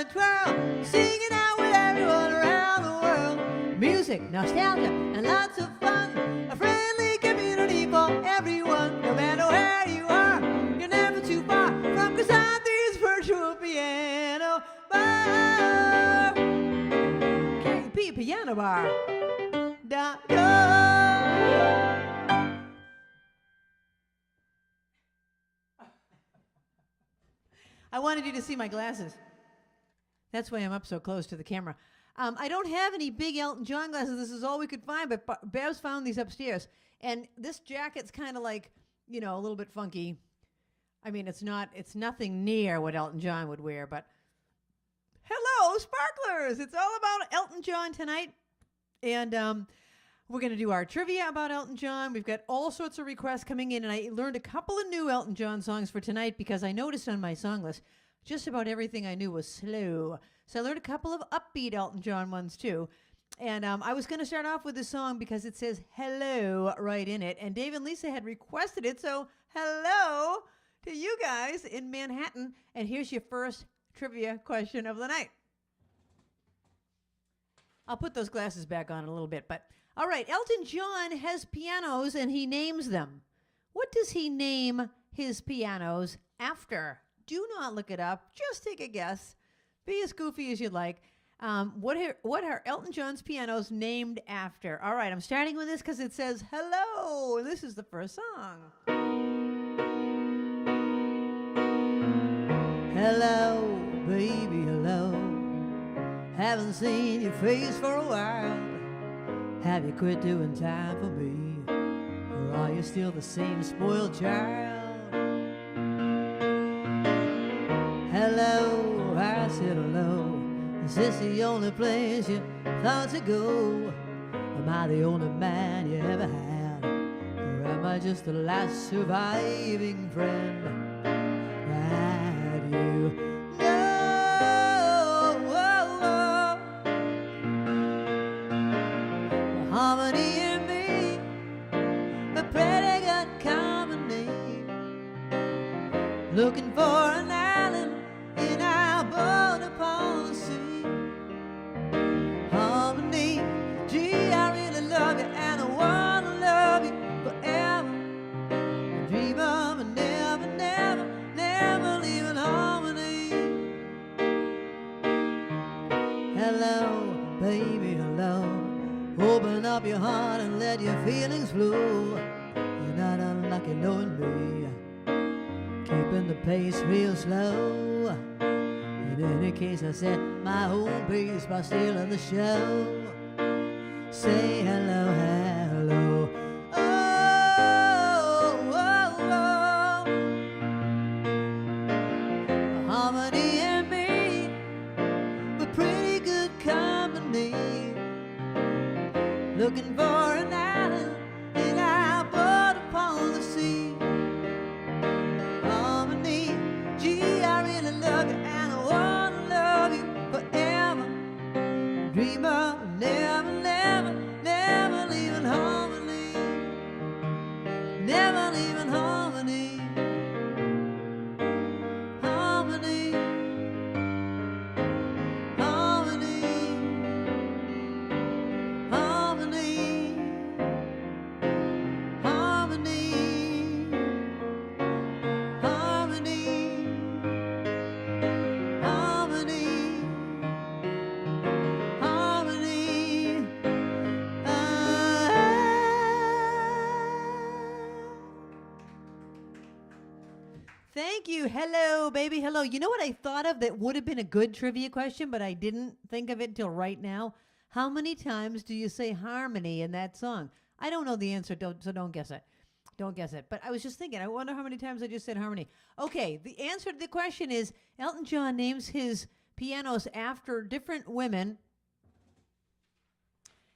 a twirl, singing out with everyone around the world. Music, nostalgia, and lots of fun. A friendly community for everyone. No matter where you are, you're never too far from Krisanti's virtual piano bar. KP Piano Bar. I wanted you to see my glasses. That's why I'm up so close to the camera. I don't have any big Elton John glasses. This is all we could find, but Babs found these upstairs. And this jacket's kind of like, you know, a little bit funky. I mean, it's nothing near what Elton John would wear, but hello, sparklers! It's all about Elton John tonight. And we're going to do our trivia about Elton John. We've got all sorts of requests coming in, and I learned a couple of new Elton John songs for tonight because I noticed on my song list just about everything I knew was slow. So I learned a couple of upbeat Elton John ones, too. And I was going to start off with this song because it says hello right in it, and Dave and Lisa had requested it, so hello to you guys in Manhattan. And here's your first trivia question of the night. I'll put those glasses back on in a little bit, but all right, Elton John has pianos and he names them. What does he name his pianos after? Do not look it up. Just take a guess. Be as goofy as you'd like. What are Elton John's pianos named after? All right, I'm starting with this because it says hello. And this is the first song. Hello, baby, hello. Haven't seen your face for a while. Have you quit doing time for me? Or are you still the same spoiled child? Hello, I said hello. Is this the only place you thought to go? Am I the only man you ever had? Or am I just the last surviving friend that you know? Harmony in me, a pretty good company. Looking for an island in our boat upon the sea. Harmony, gee, I really love you and I wanna love you forever. I dream of a never, never, never leaving harmony. Hello, baby, hello. Open up your heart and let your feelings flow. You're not unlucky knowing me, keeping the pace real slow. In any case, I set my own pace by stealing the show. Say hello, hello. Oh, oh, oh. Harmony and me, we're pretty good company. Looking for an island in our boat upon the sea. Harmony, gee, I really love you and I wanna love you forever. Dream of never, never, never leaving harmony. Never leaving harmony. Harmony. Harmony. Harmony. Harmony. Harmony. Harmony. Harmony. Thank you. Hello, baby. Hello. You know what I thought of that would have been a good trivia question, but I didn't think of it until right now? How many times do you say harmony in that song? I don't know the answer, so don't guess it. Don't guess it. But I was just thinking, I wonder how many times I just said harmony. Okay, the answer to the question is Elton John names his pianos after different women,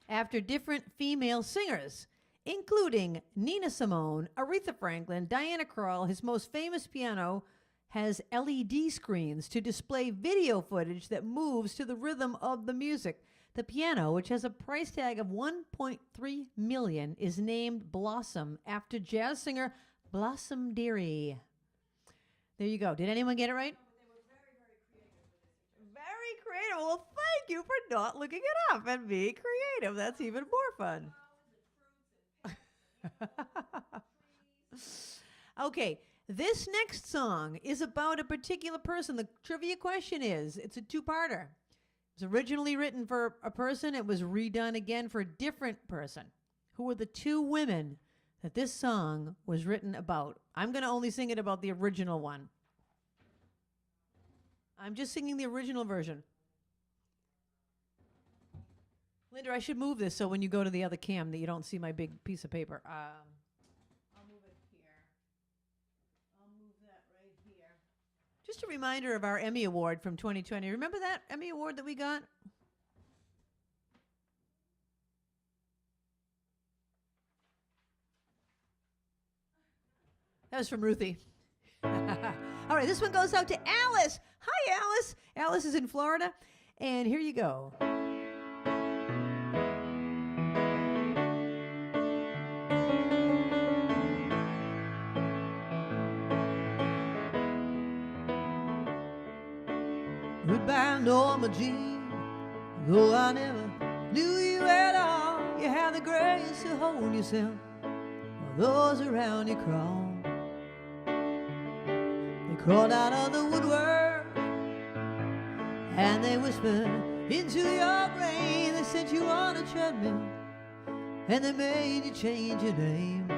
after different female singers, including Nina Simone, Aretha Franklin, Diana Krall. His most famous piano has LED screens to display video footage that moves to the rhythm of the music. The piano, which has a price tag of $1.3 million, is named Blossom after jazz singer Blossom Dearie. There you go. Did anyone get it right? They were very, very creative with this. Very Well, thank you for not looking it up and being creative. That's even more fun. Okay, this next song is about a particular person. The trivia question is, it's a two-parter. It was originally written for a person. It was redone again for a different person. Who were the two women that this song was written about? I'm going to only sing it about the original one. I'm just singing the original version. Linda, I should move this so when you go to the other cam that you don't see my big piece of paper. I'll move it here. I'll move that right here. Just a reminder of our Emmy Award from 2020. Remember that Emmy Award that we got? That was from Ruthie. All right, this one goes out to Alice. Hi, Alice. Alice is in Florida. And here you go. Goodbye, Norma Jean. Though I never knew you at all, you had the grace to hold yourself while those around you crawl. They crawled out of the woodwork and they whispered into your brain. They sent you on a treadmill and they made you change your name.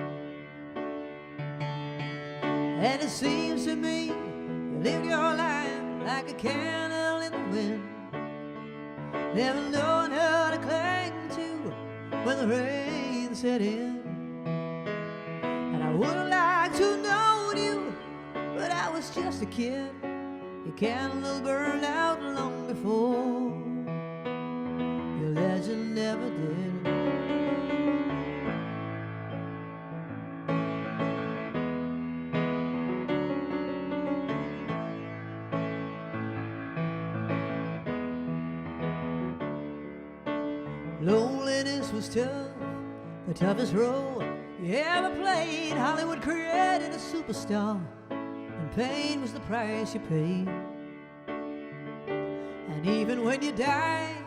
And it seems to me you lived your life like a candle in the wind, never knowing how to cling to when the rain set in. And I would have liked to have known you, but I was just a kid. Your candle burned out long before your legend never did. Loneliness was tough, the toughest role you ever played. Hollywood created a superstar, and pain was the price you paid. And even when you died,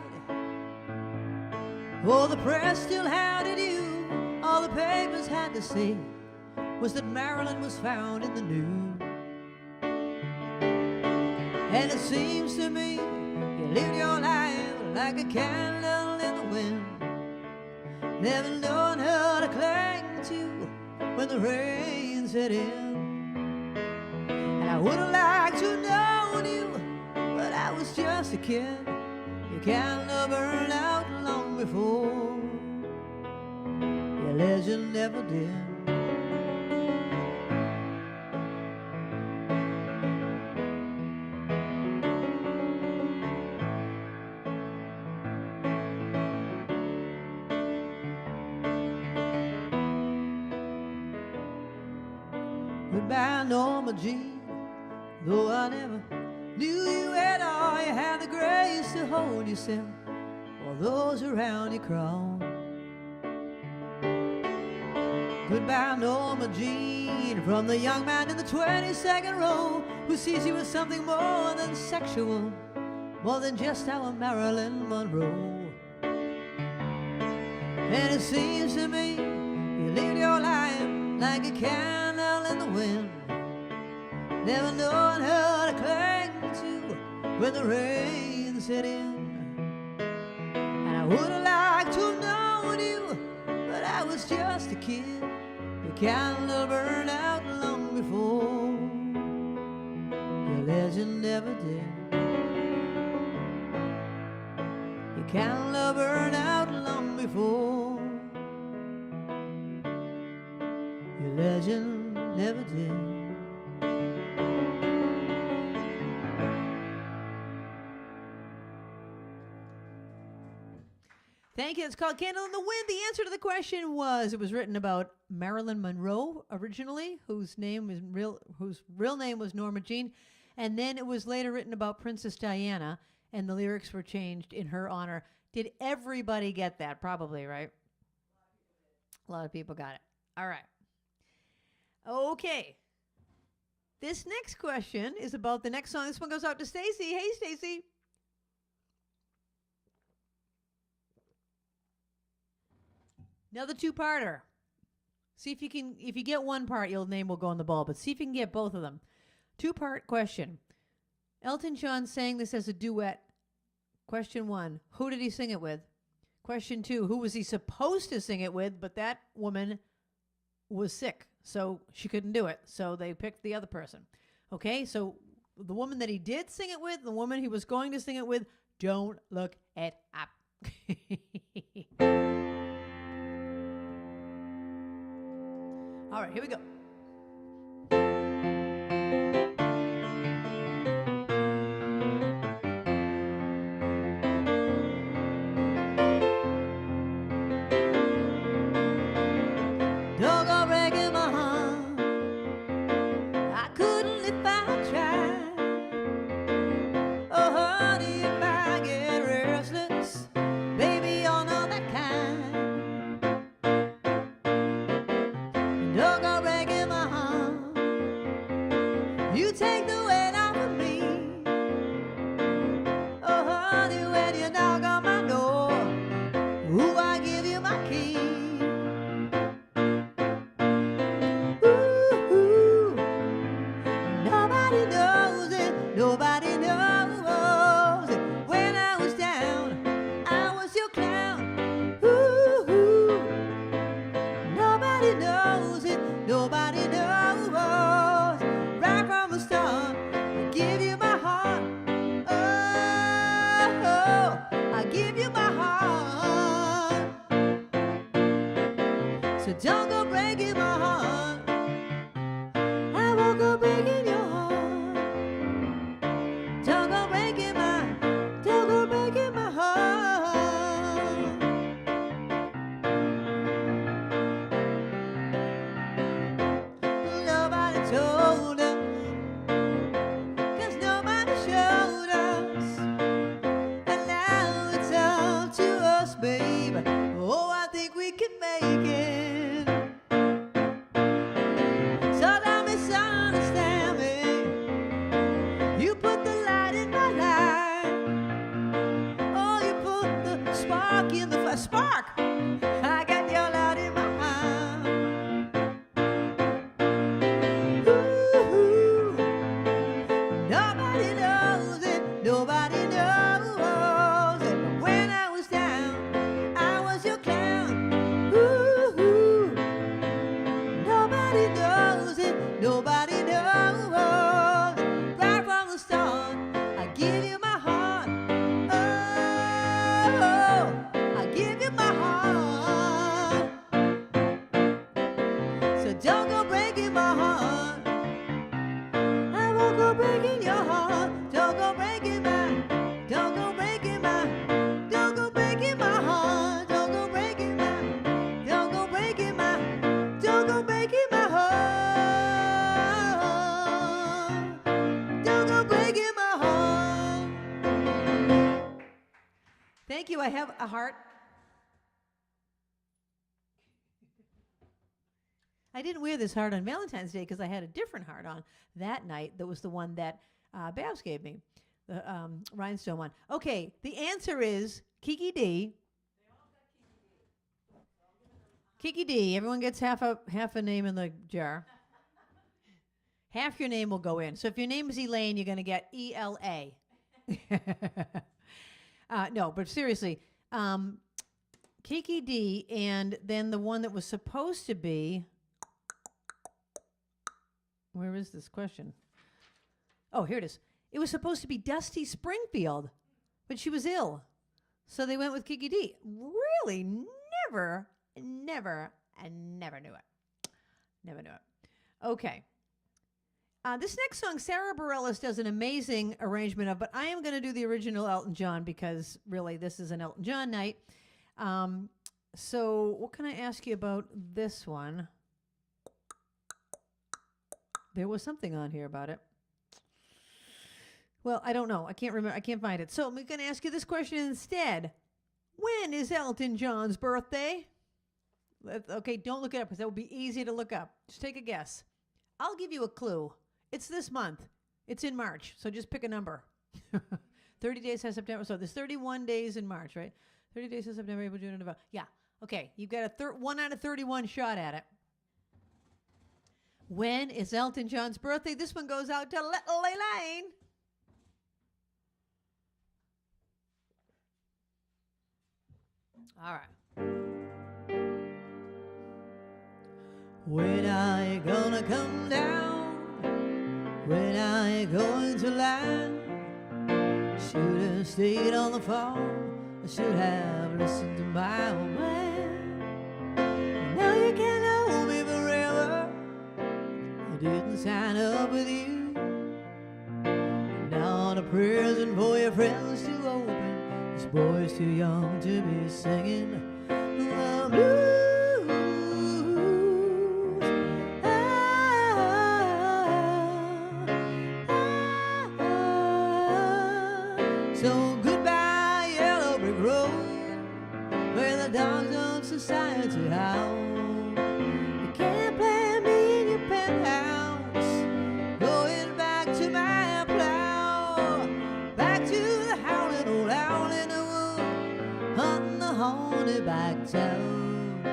oh, the press still hounded you. All the papers had to say was that Marilyn was found in the nude. And it seems to me you lived your life like a candle in the wind, never knowing how to cling to when the rain set in. And I would have liked to have known you, but I was just a kid. Your candle burned out long before your legend never did. Goodbye, Norma Jean. Though I never knew you at all, you had the grace to hold yourself while those around you crawl. Goodbye, Norma Jean, from the young man in the 22nd row who sees you as something more than sexual, more than just our Marilyn Monroe. And it seems to me you lived your life like a candle in the wind, never knowing how to cling to when the rain set in. And I would have liked to have known you, but I was just a kid. Your candle burned out long before your legend never did. Your candle burned out long before your legend never did. Thank you. It's called Candle in the Wind. The answer to the question was, it was written about Marilyn Monroe originally, whose real name was Norma Jean, and then it was later written about Princess Diana, and the lyrics were changed in her honor. Did everybody get that? Probably, right? A lot of people got it. All right. Okay. This next question is about the next song. This one goes out to Stacy. Hey, Stacy. Another two-parter. See if you can. If you get one part, your name will go on the ball. But see if you can get both of them. Two-part question. Elton John sang this as a duet. Question 1, who did he sing it with? Question 2, who was he supposed to sing it with, but that woman was sick, so she couldn't do it. So they picked the other person. Okay, so the woman that he did sing it with, the woman he was going to sing it with, don't look it up. All right, here we go. Don't go breaking my heart. I couldn't if I tried. Oh, honey, if I get restless, baby, you're not that kind. Don't go breaking my heart. You take the weight off of me. Oh, honey, when you knock on my door, ooh, I give you my key. Nobody knows it. When I was down, I was your clown. Ooh, nobody knows it. Nobody knows. Right from the start, I give you my heart. Oh, I give you my heart. So don't go breaking my heart. I won't go breaking your heart. Don't go breaking my heart. Nobody told us, 'cause nobody showed us. And now it's up to us, babe. Oh, I think we can make it. So don't misunderstand me. You put the light in my life. Oh, you put the spark in the spark. I got your light in my heart. Ooh, nobody knows it. Nobody knows it. When I was down, I was your clown. Ooh, nobody knows it. Nobody knows. Right from the start, I give you my heart. Oh, I give you my heart. So don't go breaking my heart. I won't go breaking your heart. Don't go breaking my, don't go breaking my, don't go breaking my heart. Don't go breaking my, don't go breaking my, don't go breaking my heart. Don't go breaking my heart. Thank you. I have a heart. I didn't wear this heart on Valentine's Day because I had a different heart on that night. That was the one that Babs gave me, the rhinestone one. Okay, the answer is Kiki D. Kiki D. Everyone gets half a name in the jar. Half your name will go in. So if your name is Elaine, you're going to get ELA. No, but seriously, Kiki D, and then the one that was supposed to be, where is this question? Oh, here it is. It was supposed to be Dusty Springfield, but she was ill. So they went with Kiki D. Really? Never knew it. Never knew it. Okay. This next song, Sarah Bareilles does an amazing arrangement of, but I am going to do the original Elton John because really this is an Elton John night. So what can I ask you about this one? There was something on here about it. Well, I don't know. I can't remember. I can't find it. So I'm going to ask you this question instead. When is Elton John's birthday? Okay, don't look it up because that would be easy to look up. Just take a guess. I'll give you a clue. It's this month. It's in March. So just pick a number. 30 days has September. So there's 31 days in March, right? 30 days has September, April, June, and November. Yeah. Okay, you've got a 1 out of 31 shot at it. When is Elton John's birthday? This one goes out to Little Elaine. All right. When are you gonna come down? When are you going to land? Should have stayed on the phone. I should have listened to my old man. Now you can't hold me forever. I didn't sign up with you. Now the prison for your friends to open. This boy's too young to be singing the blues. So goodbye, yellow brick road, where the dogs of society howl. You can't plant me in your penthouse, going back to my plow, back to the howling old owl in the wood, hunting the haunted back town.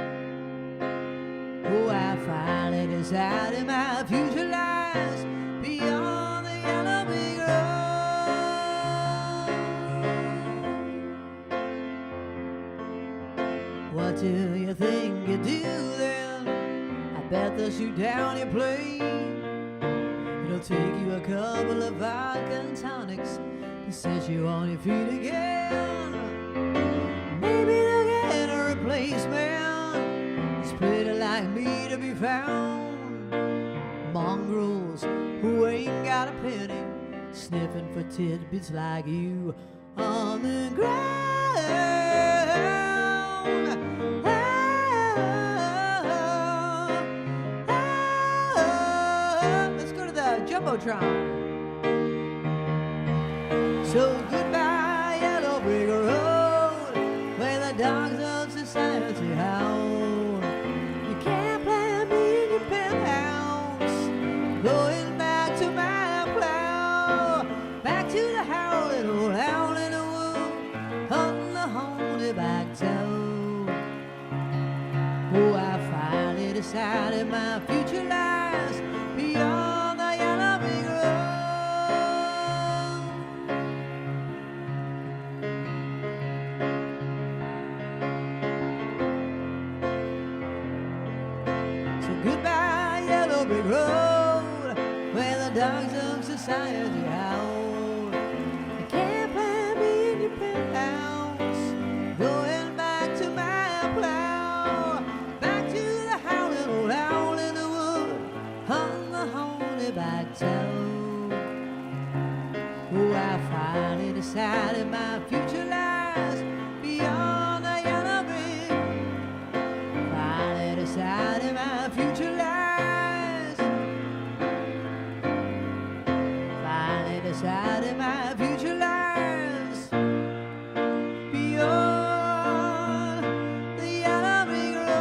Oh, I finally decided my future lies beyond the yellow brick road. What do you think you do then? I bet they'll shoot down your plane. It'll take you a couple of vodka and tonics to set you on your feet again. Maybe they'll get a replacement. It's pretty like me to be found. Mongrels who ain't got a penny, sniffing for tidbits like you on the ground. Let's go to the Jumbotron. So goodbye, yellow brick road, where the dogs of society howl. You can't plant me in your penthouse, going back to my plow, back to the howling old owl in the wood, hunting the haunted back town. Oh, I finally decided my future lies beyond the yellow brick road. So goodbye, yellow brick road, where the dogs of society howl. You can't plant me in your penthouse, going back to my plow, back to the howling old owl in the wood, hunting the haunted back town. Oh, I finally decided my future lies beyond the yellow brick. Finally decided my future lies. Finally decided my future lies beyond the yellow brick road.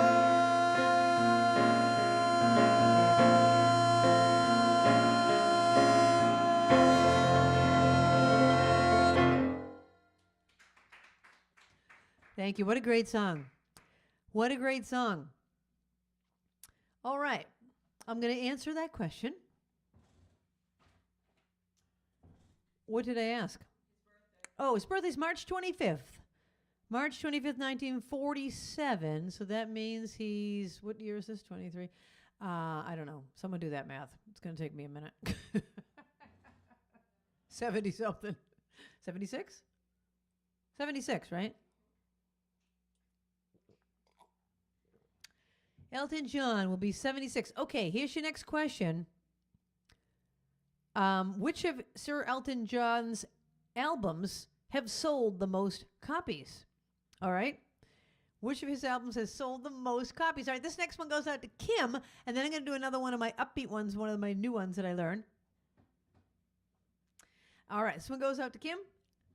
Thank you. What a great song. What a great song. All right. I'm going to answer that question. What did I ask? Oh, his birthday's March 25th. March 25th, 1947. So that means he's, what year is this? 23? I don't know. Someone do that math. It's going to take me a minute. 70 something. 76? 76, right? Elton John will be 76. Okay, here's your next question. Which of Sir Elton John's albums have sold the most copies? All right. Which of his albums has sold the most copies? All right, this next one goes out to Kim, and then I'm going to do another one of my upbeat ones, one of my new ones that I learned. All right, this one goes out to Kim,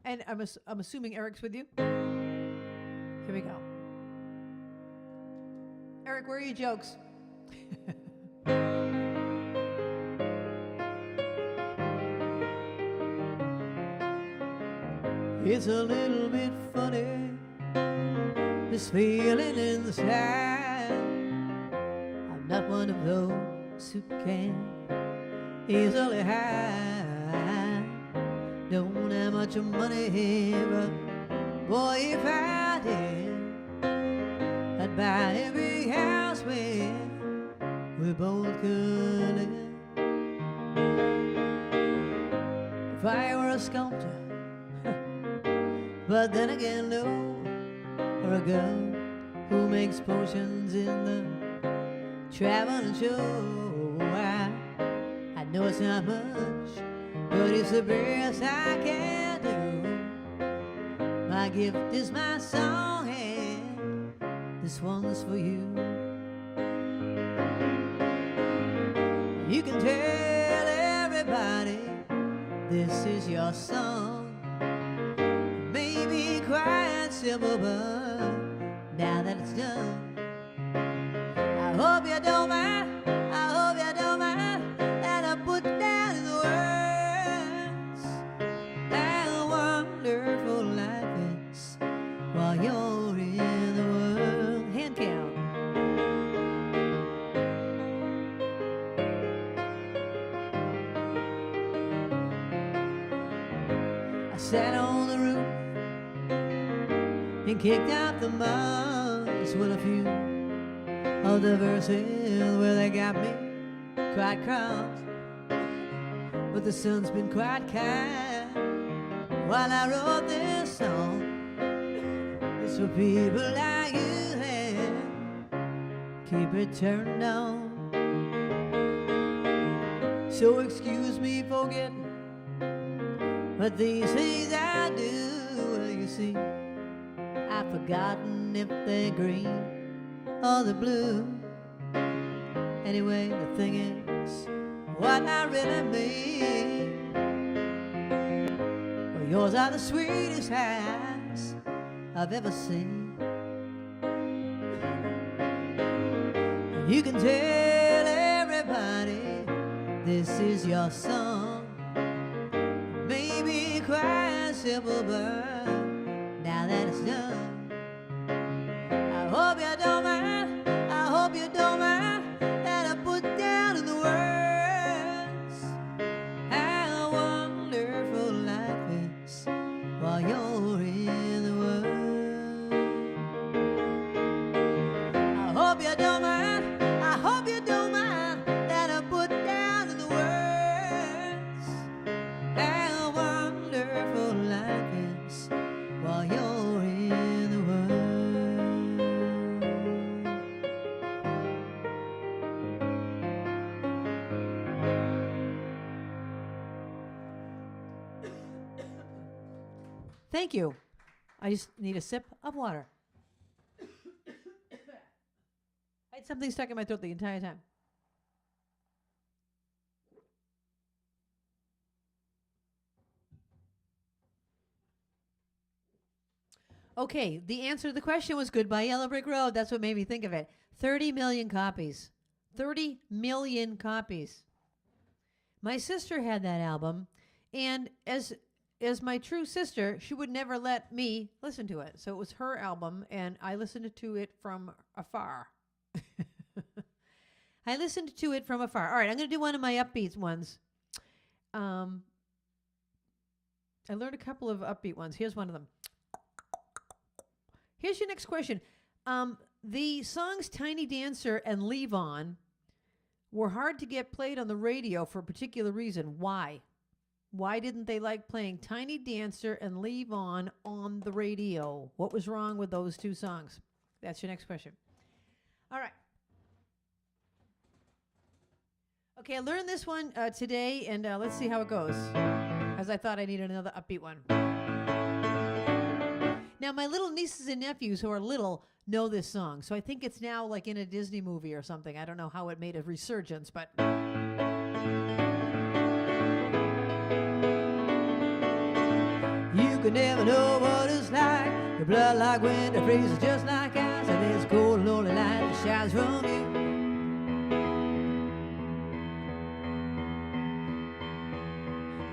and I'm assuming Eric's with you. Here we go. Eric, where are your jokes? It's a little bit funny this feeling inside. I'm not one of those who can easily hide. Don't have much money, but boy, if I did, I'd buy every house where we both could live. If I were a sculptor, but then again, no, or a girl who makes potions in the traveling show. I know it's not much, but it's the best I can do. My gift is my song, and this one's for you. You can tell everybody this is your song. Maybe quite simple, but now that it's done, I hope you don't mind. I hope you don't mind that I put down in the words how wonderful life is while you're in the world. Hand count. I sat on the roof and kicked out the moss with a few of the verses where they got me quite cross. But the sun's been quite kind while I wrote this song. It's for people like you and keep it turned on. So excuse me for getting but these things I do, well, you see, I've forgotten if they're green or the blue. Anyway, the thing is, what I really mean, well, yours are the sweetest eyes I've ever seen. And you can tell everybody this is your song. Maybe quite simple, but now that it's done, I hope you don't mind. I hope you don't mind that I put down in the words how wonderful life is while you're in the world. I hope you don't mind. I hope you don't mind that I put down in the words how wonderful life is while you're in the world. Thank you. I just need a sip of water. I had something stuck in my throat the entire time. Okay, the answer to the question was Goodbye Yellow Brick Road. That's what made me think of it. 30 million copies. 30 million copies. My sister had that album, and as my true sister, she would never let me listen to it. So it was her album, and I listened to it from afar. I listened to it from afar. All right, I'm going to do one of my upbeat ones. I learned a couple of upbeat ones. Here's one of them. Here's your next question. The songs Tiny Dancer and Leave On were hard to get played on the radio for a particular reason. Why? Why didn't they like playing Tiny Dancer and Leave On the radio? What was wrong with those two songs? That's your next question. All right. Okay, I learned this one today, and let's see how it goes, as I thought I needed another upbeat one. Now, my little nieces and nephews who are little know this song, so I think it's now like in a Disney movie or something. I don't know how it made a resurgence, but... You can never know what it's like. Your blood like winter freezes just like ice, and there's a cold and lonely light that shines from you.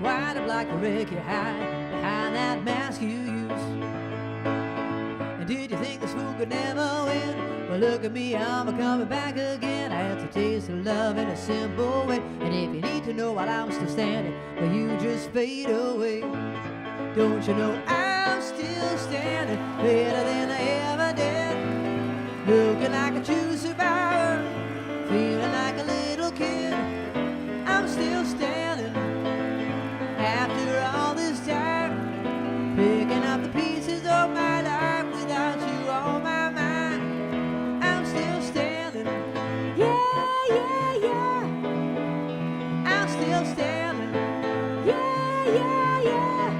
White or black or red, you hide behind that mask you use. And did you think this fool could never win? Well, look at me, I'm coming back again. I had to taste of love in a simple way. And if you need to know while I'm still standing, well, you just fade away. Don't you know I'm still standing better than I ever did? Looking like a true survivor, feeling like a little kid. I'm still standing after all this time, picking up the pieces of my life without you on my mind. I'm still standing, yeah, yeah, yeah. I'm still standing, yeah, yeah, yeah.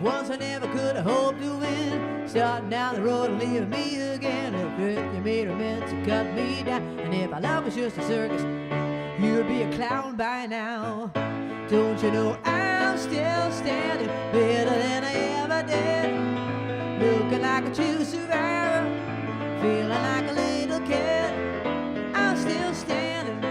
Once I never could have hoped to win, starting down the road and leaving me again. If you made her meant to cut me down, and if our love was just a circus, you'd be a clown by now. Don't you know I'm still standing better than I ever did? Looking like a true survivor, feeling like a little kid. I'm still standing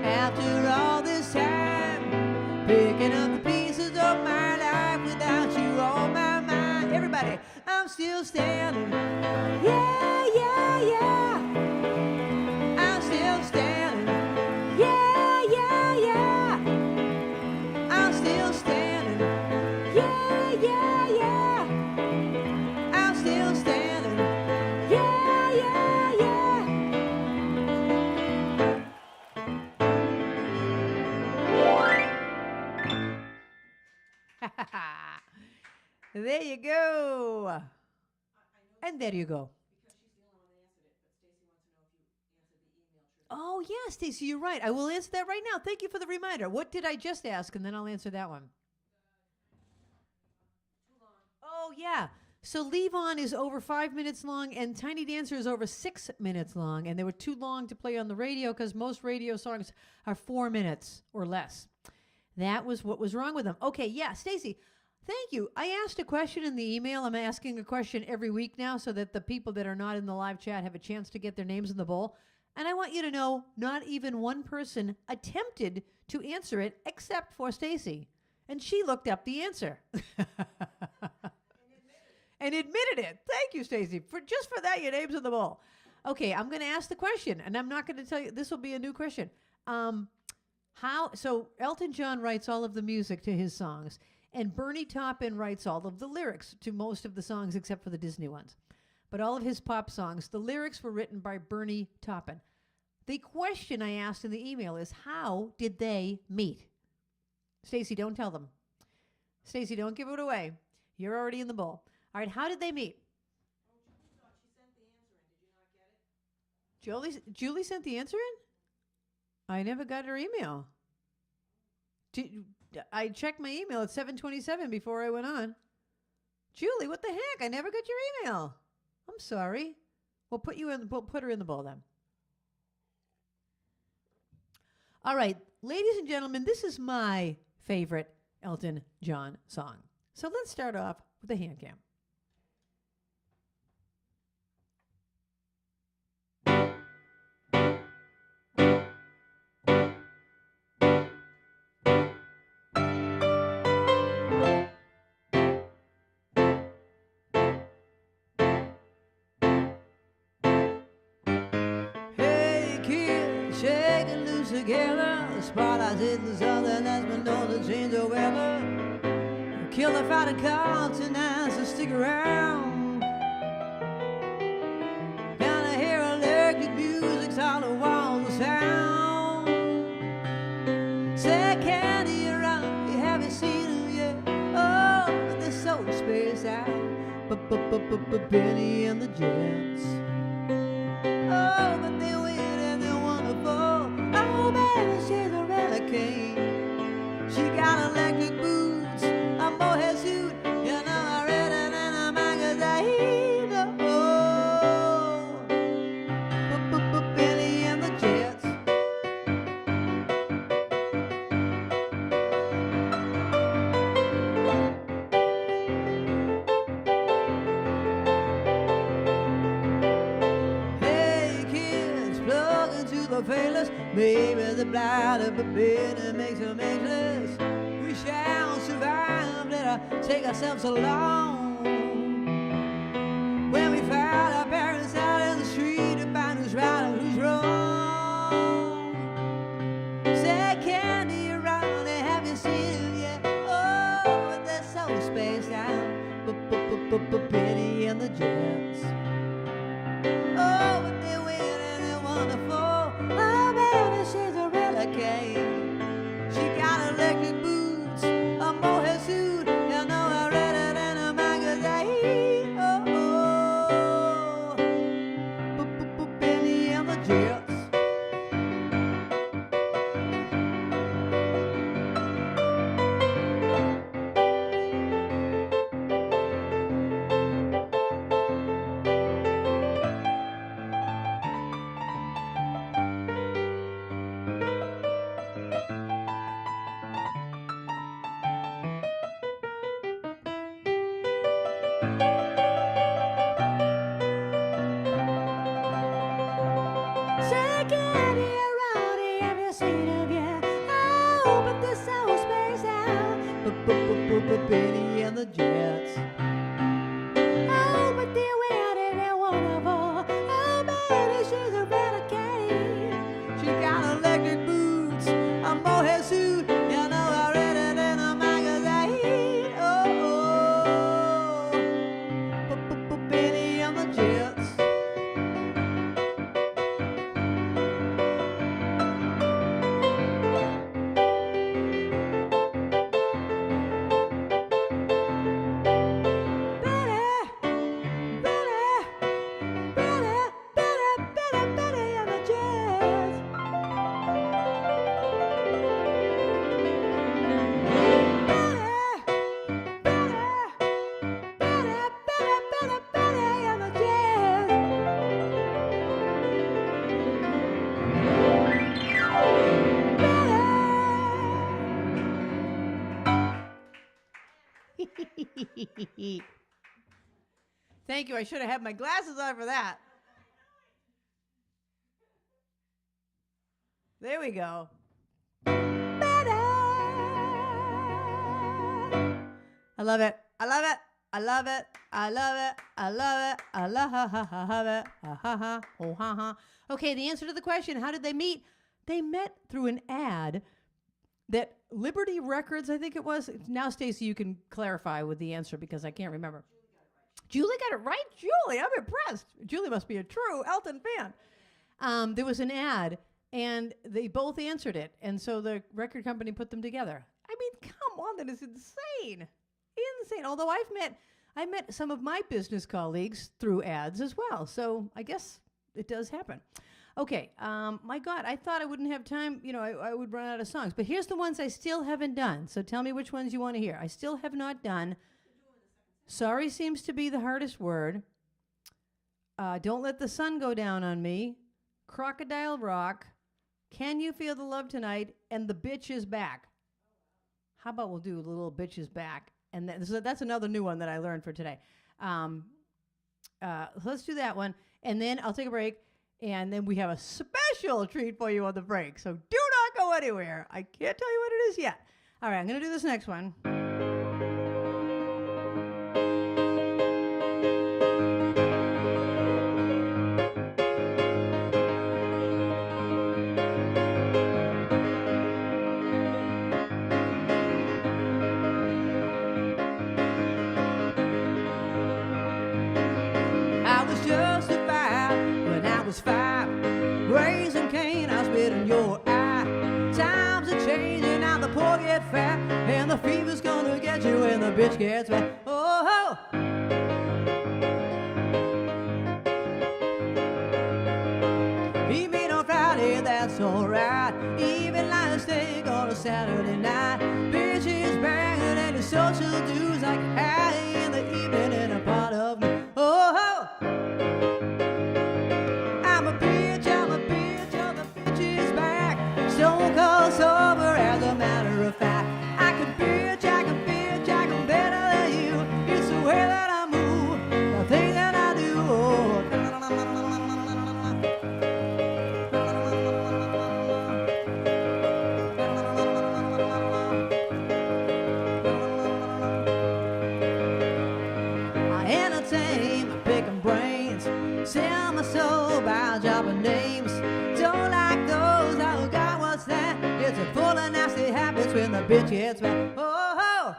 after all this time, picking up the pieces of my life without you on my mind. Everybody, I'm still standing. Yeah, yeah, yeah. I'm still standing. Yeah, yeah, yeah. I'm still standing. Yeah, yeah, yeah. I'm still standing. Yeah, yeah, yeah. There you go. And there you go. Oh, yeah, Stacey, you're right. I will answer that right now. Thank you for the reminder. What did I just ask? And then I'll answer that one. Oh, yeah. So Leave On is over 5 minutes long, and Tiny Dancer is over 6 minutes long. And they were too long to play on the radio because most radio songs are 4 minutes or less. That was what was wrong with them. Okay, yeah, Stacey, thank you. I asked a question in the email. I'm asking a question every week now so that the people that are not in the live chat have a chance to get their names in the bowl. And I want you to know not even one person attempted to answer it except for Stacey. And she looked up the answer. And admitted it. Thank you, Stacey. Just for that, your name's in the bowl. Okay, I'm going to ask the question, and I'm not going to tell you. This will be a new question. So Elton John writes all of the music to his songs, and Bernie Taupin writes all of the lyrics to most of the songs except for the Disney ones. But all of his pop songs, the lyrics were written by Bernie Taupin. The question I asked in the email is, how did they meet? Stacey, don't tell them. Stacey, don't give it away. You're already in the bowl. All right, how did they meet? Julie sent the answer in? I never got her email. I checked my email at 7:27 before I went on. Julie, what the heck? I never got your email. I'm sorry. We'll put her in the bowl then. All right, ladies and gentlemen, this is my favorite Elton John song. So let's start off with the hand cam. Together, the spotlight's in the southern that's been known to change the weather. Killer fighter call tonight, so stick around. Gonna hear electric music's all the walls of sound. Say, can you run? You haven't seen them yet. Oh, but they're so spaced out. Bennie and the Jets. Oh, but they're weird and they're wonderful. Oh, baby, she's a relic. She got electric boots, a mohair suit, you know, I read it in a magazine. Oh, Bennie and the Jets. Hey, kids, plug into the playlist. Maybe the blight of a Bennie makes them anxious. We shall survive, let her take ourselves along. when we found our parents out in the street to find who's right and who's wrong. Said Candy around and have you seen it yet? Oh, but they're so spaced out. Bennie and the Jets. Oh, but they're weird and they're wonderful. Oh, baby, she's a real cane. She got electric boots, a mohair suit, you know I read it in a magazine. Oh, Bennie and the Jets. Bennie and the Jets. Oh, but they're weird and they're wonderful. Oh, baby, she's a renegade. She got electric boots, a mohair suit. You know I read it in a magazine. Oh, Bennie and the Jets. Thank you. I should have had my glasses on for that. There we go. I love it. I love it. I love it. I love it. I love it. I love it. Oh, ha, ha. Okay, the answer to the question, how did they meet? They met through an ad that Liberty Records, I think it was. Now, Stacey, you can clarify with the answer because I can't remember. Julie got it right? Julie, I'm impressed. Julie must be a true Elton fan. There was an ad, and they both answered it, and so the record company put them together. I mean, come on, that is insane. Insane. Although I met some of my business colleagues through ads as well, so I guess it does happen. Okay, my God, I thought I wouldn't have time. You know, I would run out of songs. But here's the ones I still haven't done. So tell me which ones you want to hear. I still have not done Sorry Seems to Be the Hardest Word. Don't Let the Sun Go Down on Me. Crocodile Rock. Can You Feel the Love Tonight? And The Bitch Is Back. How about we'll do a little Bitch Is Back? And that's another new one that I learned for today. Let's do that one. And then I'll take a break. And then we have a special treat for you on the break. So do not go anywhere. I can't tell you what it is yet. All right, I'm going to do this next one. I was justified when I was 5, raising Cain, I spit in your eye. Times are changing, now the poor get fat, and the fever's gonna get you when the bitch gets back. Oh, Eat meat on Friday, that's alright. Even like steak on a Saturday night. Bitches banging and the social dues like Hattie in the evening and a pot of me. Oh, I'm a bitch, oh, the bitch is back. Stone cold sober as a matter of fact. I can bitch, I can better than you. It's the way that I move, the thing that I do. I entertain my pick and when the bitch gets back. Oh,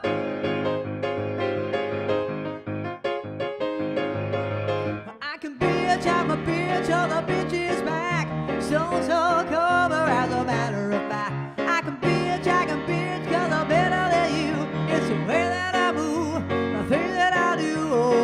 I can bitch, I'm a bitch, oh, the bitch is back. So cover as a matter of fact. I can bitch, cause I'm better than you. It's the way that I move, the thing that I do. Oh.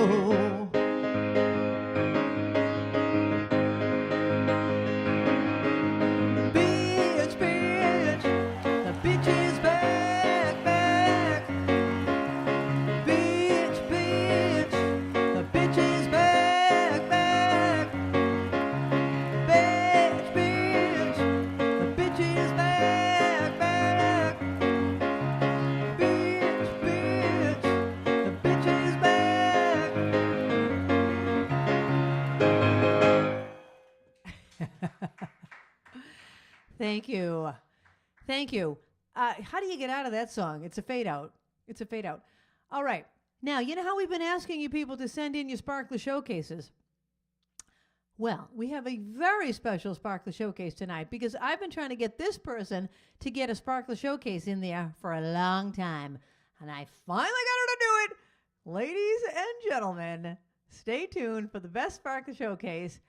Thank you. Thank you. How do you get out of that song? It's a fade out. It's a fade out. All right. Now, you know how we've been asking you people to send in your Sparkler Showcases? Well, we have a very special Sparkler Showcase tonight because I've been trying to get this person to get a Sparkler Showcase in there for a long time. And I finally got her to do it. Ladies and gentlemen, stay tuned for the best Sparkler Showcase.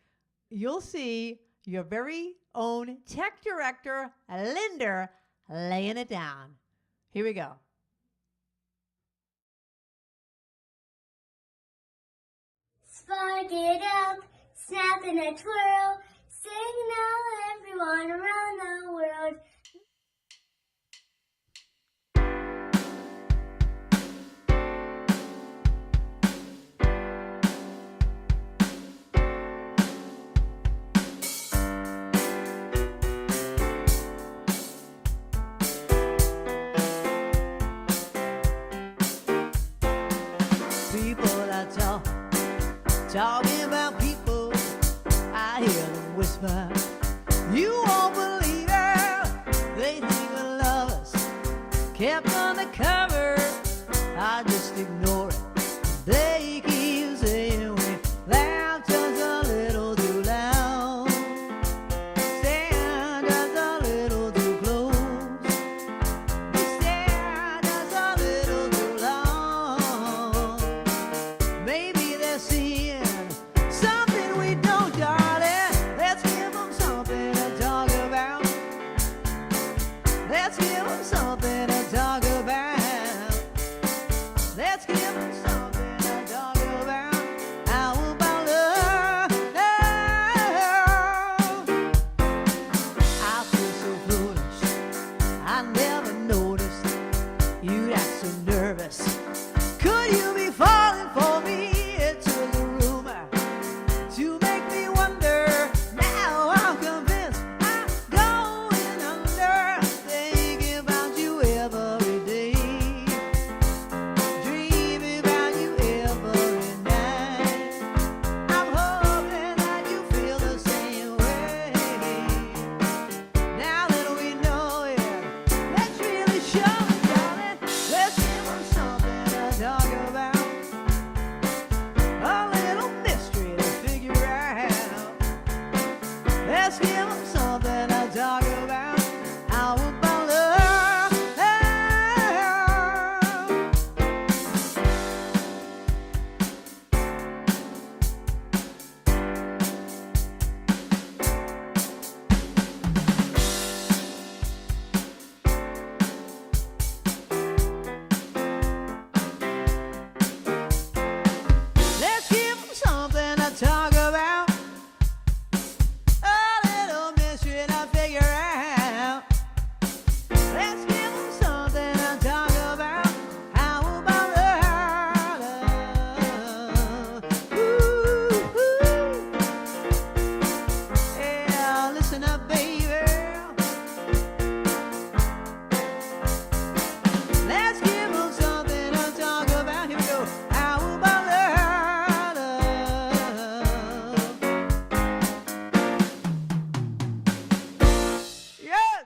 You'll see your very own tech director, Linda, laying it down. Here we go. Spark it up, snap and a twirl, signal everyone around the world. Talking about people, I hear them whisper. You won't believe it. They think we're lovers, kept undercover. I just ignore it. They keep saying we laugh just a little too loud, stand just a little too close, we stand just a little too long. Maybe they're seeing something we don't, darling. Let's give them something to talk about. Let's give them something to talk about. Let's give them something to talk about. How about love? I feel so foolish. I never noticed you'd act so nervous. Could you be falling for me? It took a rumor to make me wonder. Now I'm convinced I'm going under. Thinking about you every day, dreaming about you every night. I'm hoping that you feel the same way. Now that we know it, let's really show it, darling. Let's give them something to talk about. A little mystery to figure out. Let's give them something to talk about. How about love? Let's give them something to talk about. A little mystery to figure out. Let's give them something to talk about. How about love? Ooh, yeah, listen up, baby. Let's give them something to talk about. Here we go. How about love? Yes!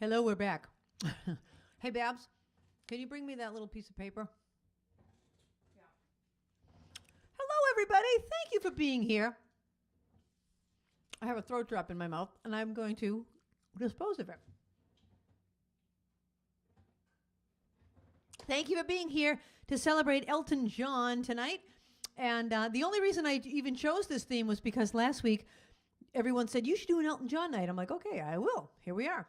Hello, we're back. Hey, Babs, can you bring me that little piece of paper? Yeah. Hello, everybody. Thank you for being here. I have a throat drop in my mouth, and I'm going to dispose of it. Thank you for being here to celebrate Elton John tonight. And the only reason I even chose this theme was because last week everyone said, you should do an Elton John night. I'm like, okay, I will. Here we are.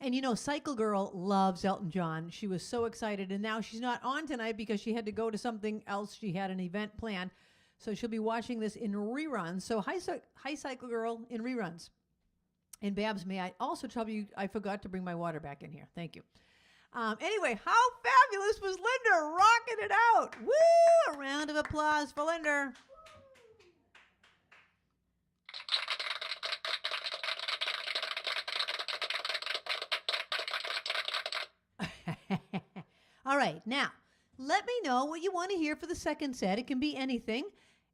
And you know, Cycle Girl loves Elton John. She was so excited. And now she's not on tonight because she had to go to something else. She had an event planned. So she'll be watching this in reruns. So hi Cycle Girl in reruns. And Babs, may I also tell you, I forgot to bring my water back in here. Thank you. Anyway, how fabulous was Linda rocking it out? Woo! A round of applause for Linda. All right, now, let me know what you want to hear for the second set. It can be anything.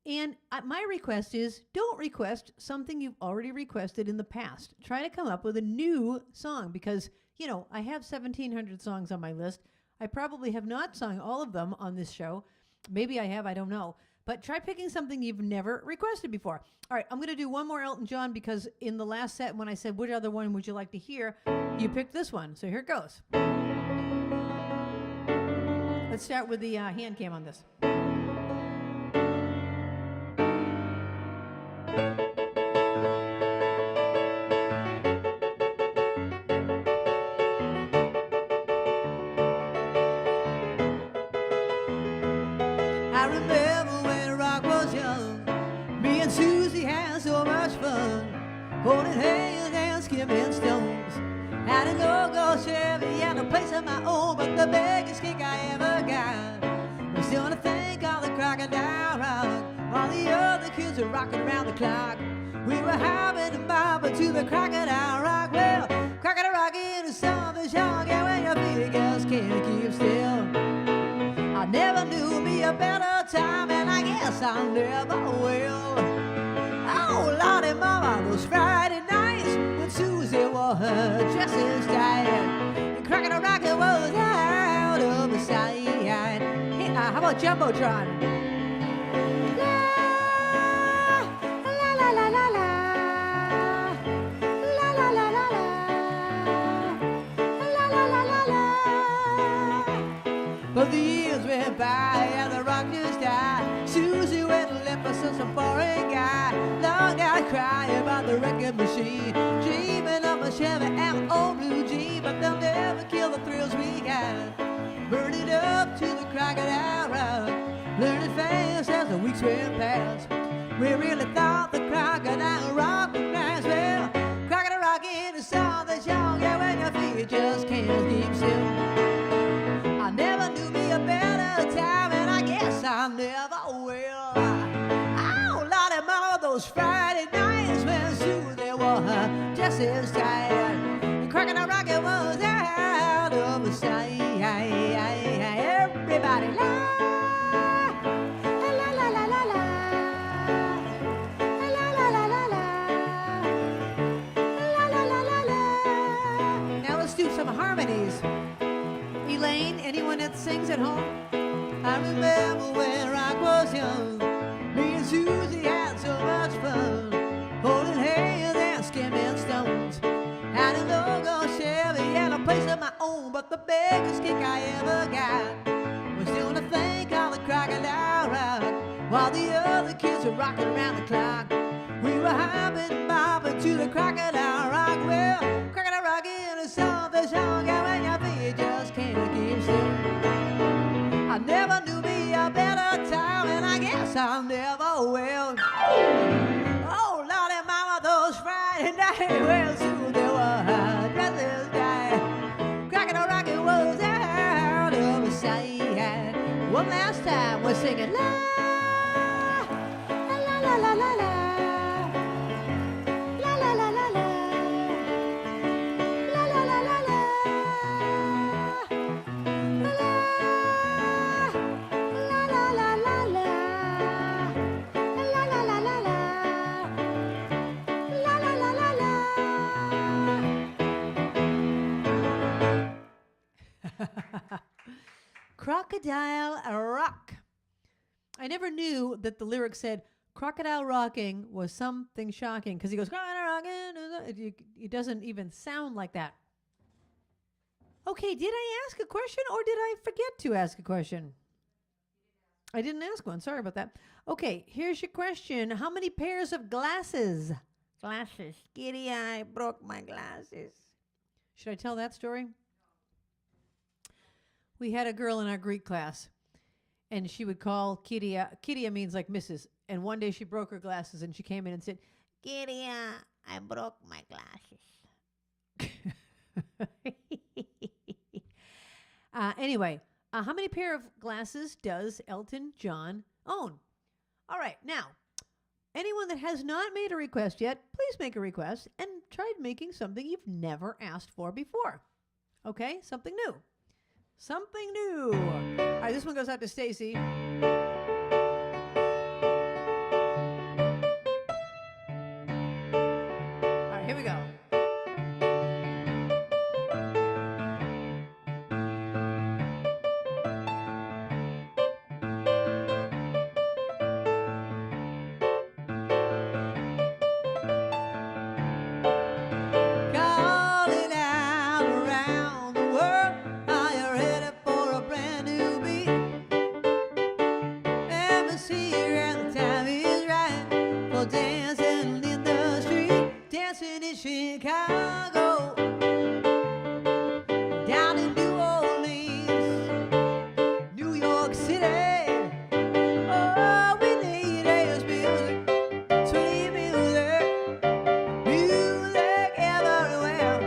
And my request is, don't request something you've already requested in the past. Try to come up with a new song because, you know, I have 1,700 songs on my list. I probably have not sung all of them on this show. Maybe I have, I don't know. But try picking something you've never requested before. All right, I'm going to do one more Elton John because in the last set when I said, which other one would you like to hear, you picked this one. So here it goes. Let's start with the hand cam on this. I remember when rock was young, me and Susie had so much fun, holding hands and skimming stones. Had a go-go Chevy and a place of my own, but the biggest kick I ever got was doing a thing called the Crocodile Rock. All the other kids were rocking around the clock. We were having a bobber to the Crocodile Rock. Well, Crocodile Rock is something young, and when your feet just can't keep still. I never knew me a better time, and I guess I never will. Oh, Lordy Mama, those Friday nights when Susie wore her dresses tight and Crocodile Rock was out of the sight. Hey, how about Jumbotron? La, la, la, la, la, la, la, la, la, la, la, la, la, la. But the years went by and the rock just died. Susie went and left us some foreign guy. Long I cry about the record machine, dreaming of a Chevy and my old blue jean, but they'll never kill the thrills we got. Burn it up to the Crocodile Rock, learning fast as the weeks went past. We really thought the Crocodile Rock would last. Well, Crocodile Rock in the song that's young, yeah, when your feet just can't keep still. I never knew me a better time, and I guess I never will. Oh, Lordy Mama, those Friday nights when Susie wore her dresses tight and Crocodile Rock was out of the sight. Everybody la la la la la la la la la la la la la. Now let's do some harmonies. Elaine, anyone that sings at home? I remember when rock was young, me and Susie had so much fun, holding hands and skimming stones. Had a logo Chevy and a place of my own, but the biggest kick I ever got was doing a thing called the Crocodile Rock, while the other kids were rocking around the clock. We were hopping, bopping to the Crocodile Rock. Well, Crocodile Rock is something song, and when your feet just can't keep still. I never knew me a better time, and I guess I never will. Oh, Lordy Mama, those Friday nights, well, soon there were dresses tight. Crocodile Rock was out of sight. One last time, we're singing la la la la la la. Crocodile Rock. I never knew that the lyric said crocodile rocking was something shocking because he goes, crocodile rocking. It doesn't even sound like that. Okay, did I ask a question or did I forget to ask a question? I didn't ask one. Sorry about that. Okay, here's your question. How many pairs of glasses? Glasses. Giddy, I broke my glasses. Should I tell that story? We had a girl in our Greek class, and she would call Kyria. Kyria means like Mrs. And one day she broke her glasses, and she came in and said, Kyria, I broke my glasses. Anyway, how many pair of glasses does Elton John own? All right, now, anyone that has not made a request yet, please make a request and try making something you've never asked for before. Okay, something new. Something new. All right, this one goes out to Stacy. All right, here we go. Chicago, down in New Orleans, New York City. Oh, we need is music, sweet music, music everywhere.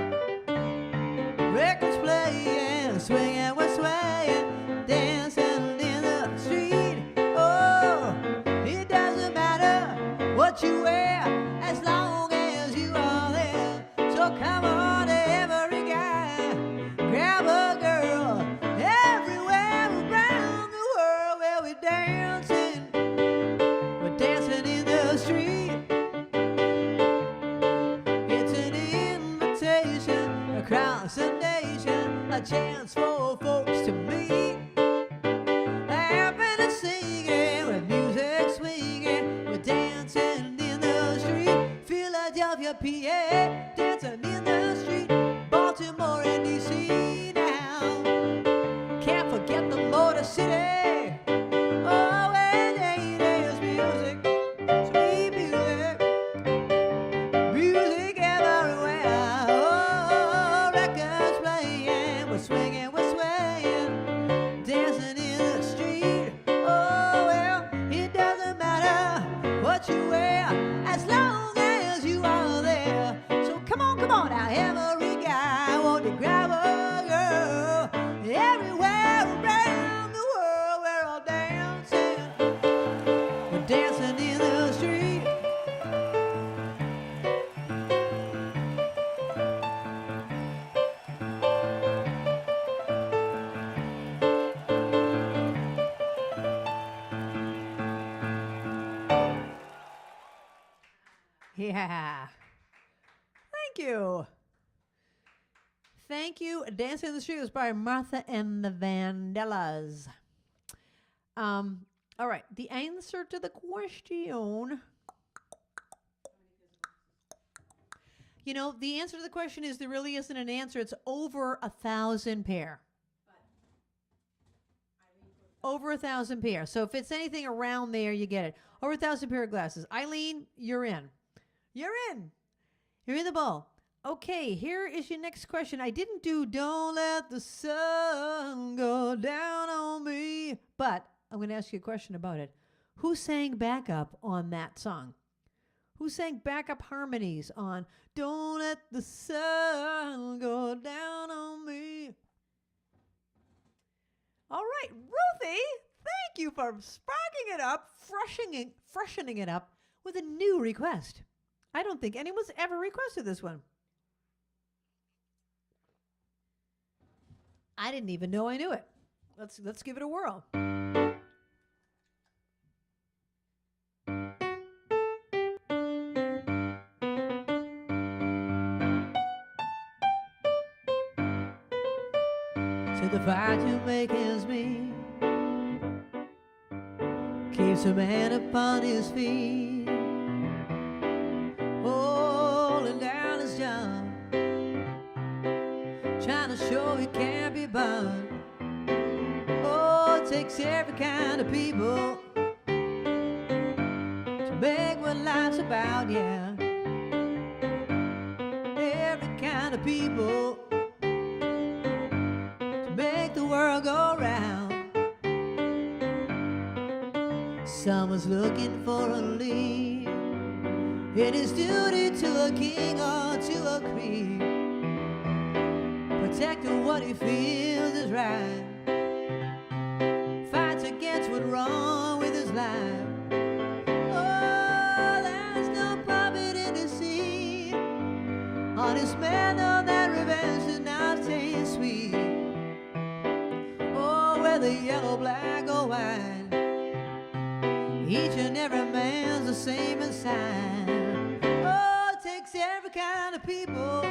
Records playing, swinging, we're swaying, dancing in the street. Oh, it doesn't matter what you wear as long as you are there. So come on, every guy, grab a girl, everywhere around the world where we're dancing in the street. It's an invitation across the nation, a chance for folks to meet. Laughing and singing with music swinging, we're dancing in the street. Philadelphia, PA, dancing in the street. Baltimore and DC now. Can't forget the Motor City. Oh, and there's music, sweet music, music everywhere. Oh, records playing, we're swinging, we're swaying, dancing in the street. Oh, well, it doesn't matter what you wear as long as you are there. So come on now, every guy want to grab a girl. Everywhere around the world, we're all dancing. We're dancing in the street. Yeah. Thank you. Thank you. Dancing in the Street was by Martha and the Vandellas. All right. The answer to the question. You know, the answer to the question is there really isn't an answer. It's over 1,000 pair. Over 1,000 pair. So if it's anything around there, you get it. Over 1,000 pair of glasses. Eileen, you're in. You're in. You're in the ball. Okay, here is your next question. I didn't do Don't Let the Sun Go Down on Me, but I'm going to ask you a question about it. Who sang backup on that song? Who sang backup harmonies on Don't Let the Sun Go Down on Me? All right, Ruthie, thank you for sparking it up, freshening it up with a new request. I don't think anyone's ever requested this one. I didn't even know I knew it. Let's give it a whirl. So the fire to make ends meet, keeps a man upon his feet, holding down his job, trying to show he can't be bought. Oh, it takes every kind of people to make what life's about, yeah. Every kind of people to make the world go round. Someone's looking for a lead in his duty to a king or to a creed, protecting what he feels is right, fights against what's wrong with his life. Oh, there's no profit in deceit. Honest man know that revenge does not taste sweet. Oh, whether yellow, black, or white, each and every man's the same inside. Oh, it takes every kind of people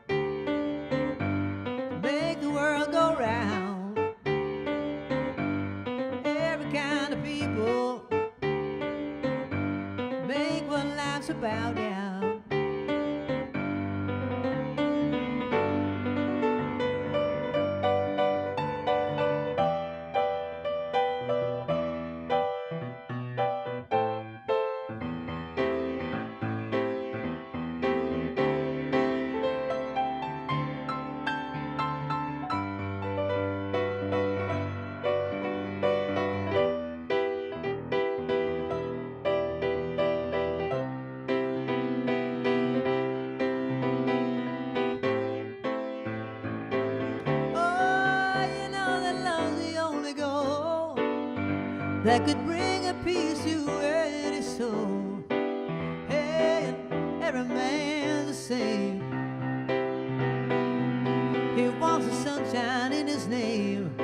to make the world go round. Every kind of people make what life's about now. That could bring a peace to any soul. Hey, every man's the same. He wants the sunshine in his name.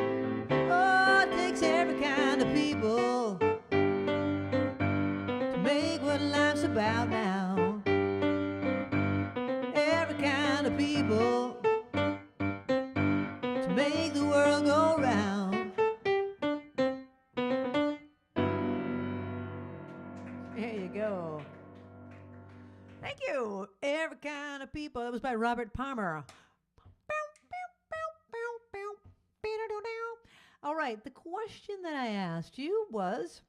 Oh, it takes every kind of people to make what life's about now. Every kind of people to make the world go round. Go. Thank you. Every kind of people. That was by Robert Palmer. All right. The question that I asked you was,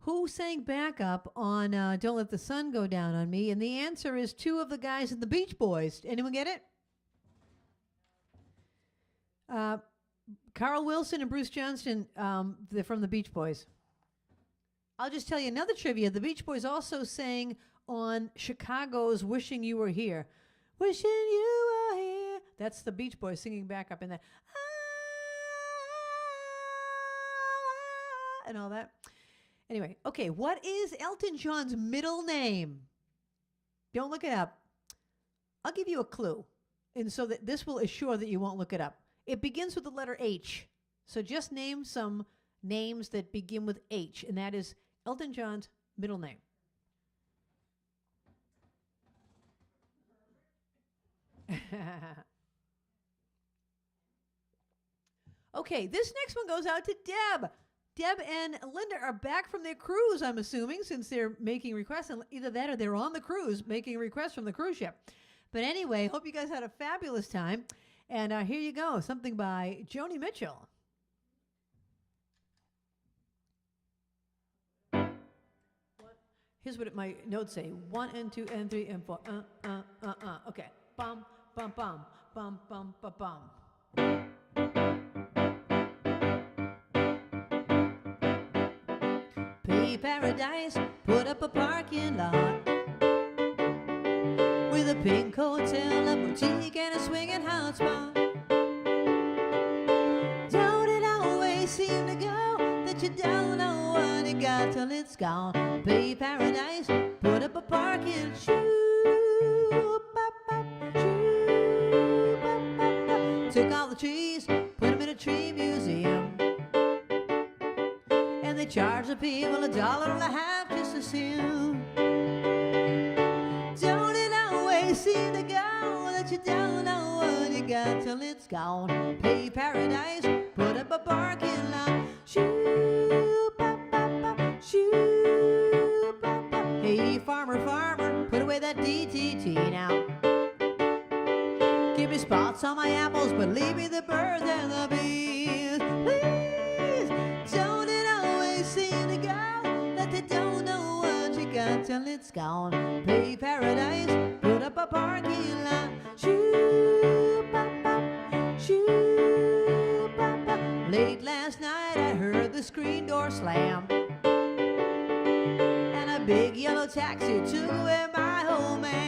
who sang backup on Don't Let the Sun Go Down on Me? And the answer is two of the guys in the Beach Boys. Anyone get it? Carl Wilson and Bruce Johnston, they're from the Beach Boys. I'll just tell you another trivia. The Beach Boys also sang on Chicago's Wishing You Were Here. Wishing you were here. That's the Beach Boys singing back up in that. And all that. Anyway, okay, what is Elton John's middle name? Don't look it up. I'll give you a clue. And so that this will assure that you won't look it up. It begins with the letter H. So just name some names that begin with H, and that is Elton John's middle name. Okay, this next one goes out to Deb. Deb and Linda are back from their cruise, I'm assuming, since they're making requests. And either that or they're on the cruise making requests from the cruise ship. But anyway, hope you guys had a fabulous time. And here you go, something by Joni Mitchell. Here's what my notes say. 1 and 2 and 3 and 4. Okay. Bum, bum, bum, bum, bum, bum, bum. Pay Paradise, put up a parking lot with a pink hotel, a boutique, and a swinging hot spot. Don't it always seem to go that you don't know what you got till it's gone? Pay Paradise, put up a parking took all the trees, put them in a tree museum, and they charge the people $1.50 just to see 'em. Don't it always seem to go that you don't know what you got till it's gone? Pay Paradise, put up a parking lot. lost all my apples, but leave me the birds and the bees. Please, don't it always seem to go that they don't know what you got till it's gone? Pay paradise, put up a parking lot. Shoo, pop, pop, shoo, pop, pop. Late last night I heard the screen door slam, and a big yellow taxi took away my old man.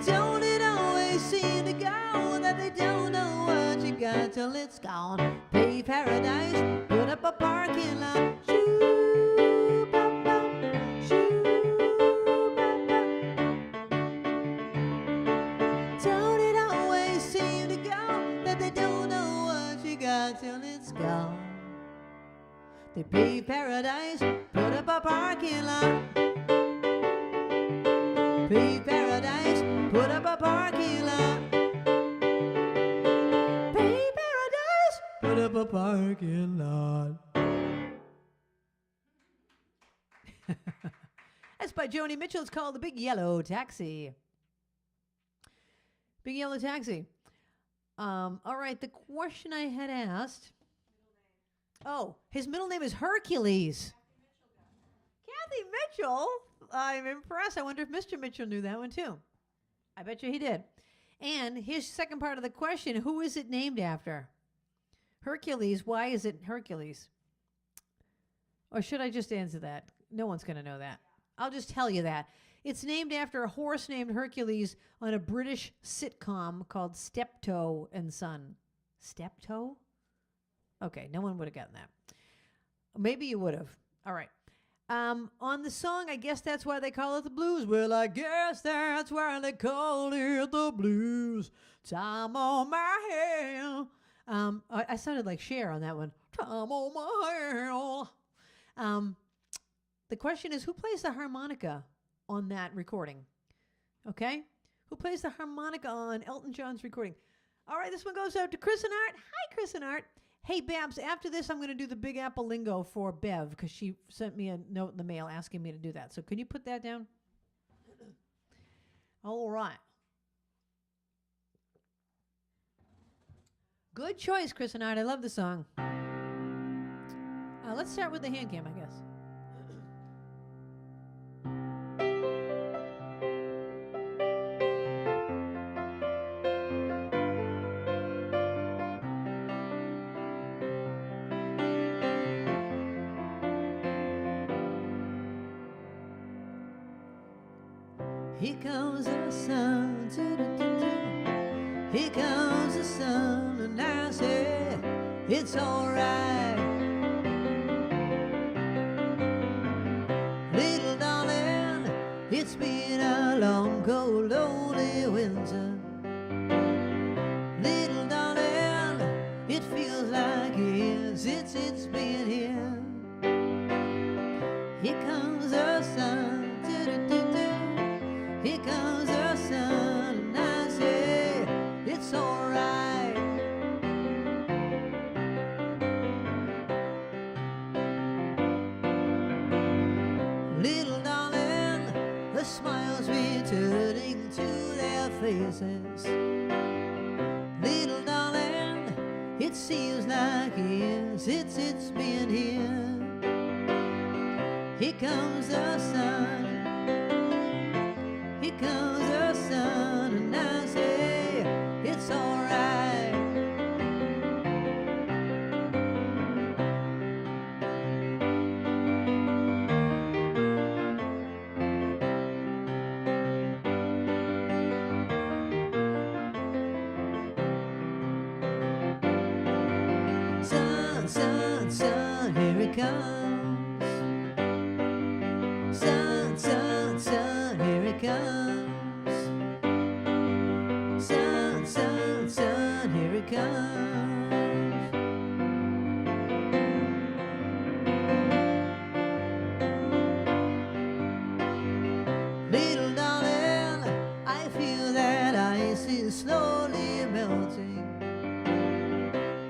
Don't it always seem to go that they don't know what you got till it's gone? Pay paradise, put up a parking lot. Shoo, pop, pop, shoo, pop, pop. Don't it always seem to go that they don't know what you got till it's gone? They pay paradise, put up a parking lot. Pay paradise, put up a parking lot. Pay paradise, put up a parking lot. That's by Joni Mitchell. It's called The Big Yellow Taxi. Big Yellow Taxi. All right, the question I had asked. Oh, his middle name is Hercules. Kathy Mitchell? I'm impressed. I wonder if Mr. Mitchell knew that one too. I bet you he did. And his second part of the question, who is it named after? Hercules. Why is it Hercules? Or should I just answer that? No one's going to know that. I'll just tell you that. It's named after a horse named Hercules on a British sitcom called Steptoe and Son. Steptoe? Okay, no one would have gotten that. Maybe you would have. All right. On the song, I guess that's why they call it the blues. Well, I guess that's why they call it the blues. Time on my hand. I sounded like Cher on that one. Time on my hand. The question is, who plays the harmonica on that recording? Okay? Who plays the harmonica on Elton John's recording? All right, this one goes out to Chris and Art. Hi, Chris and Art. Hey, Babs, after this, I'm going to do the Big Apple Lingo for Bev because she sent me a note in the mail asking me to do that. So can you put that down? All right. Good choice, Chris and Art. I love the song. Let's start with the hand cam, I guess. Here comes the sun, doo-doo-doo-doo. Here comes the sun, and I say it's alright. Little darling, it's been a long, cold, lonely winter. Little darling, it feels like years since it's been here. Here comes the sun, doo-doo-doo-doo. Here comes the sun, and I say it's alright. Little darling, the smiles returning to their faces. Little darling, it seems like years since it's been here. Here comes the sun. Here comes the sun, and I say it's alright. Sun, sun, sun, here it comes. Sun, sun, sun, here it comes. Sun, sun, sun, here it comes. Little darling, I feel that ice is slowly melting.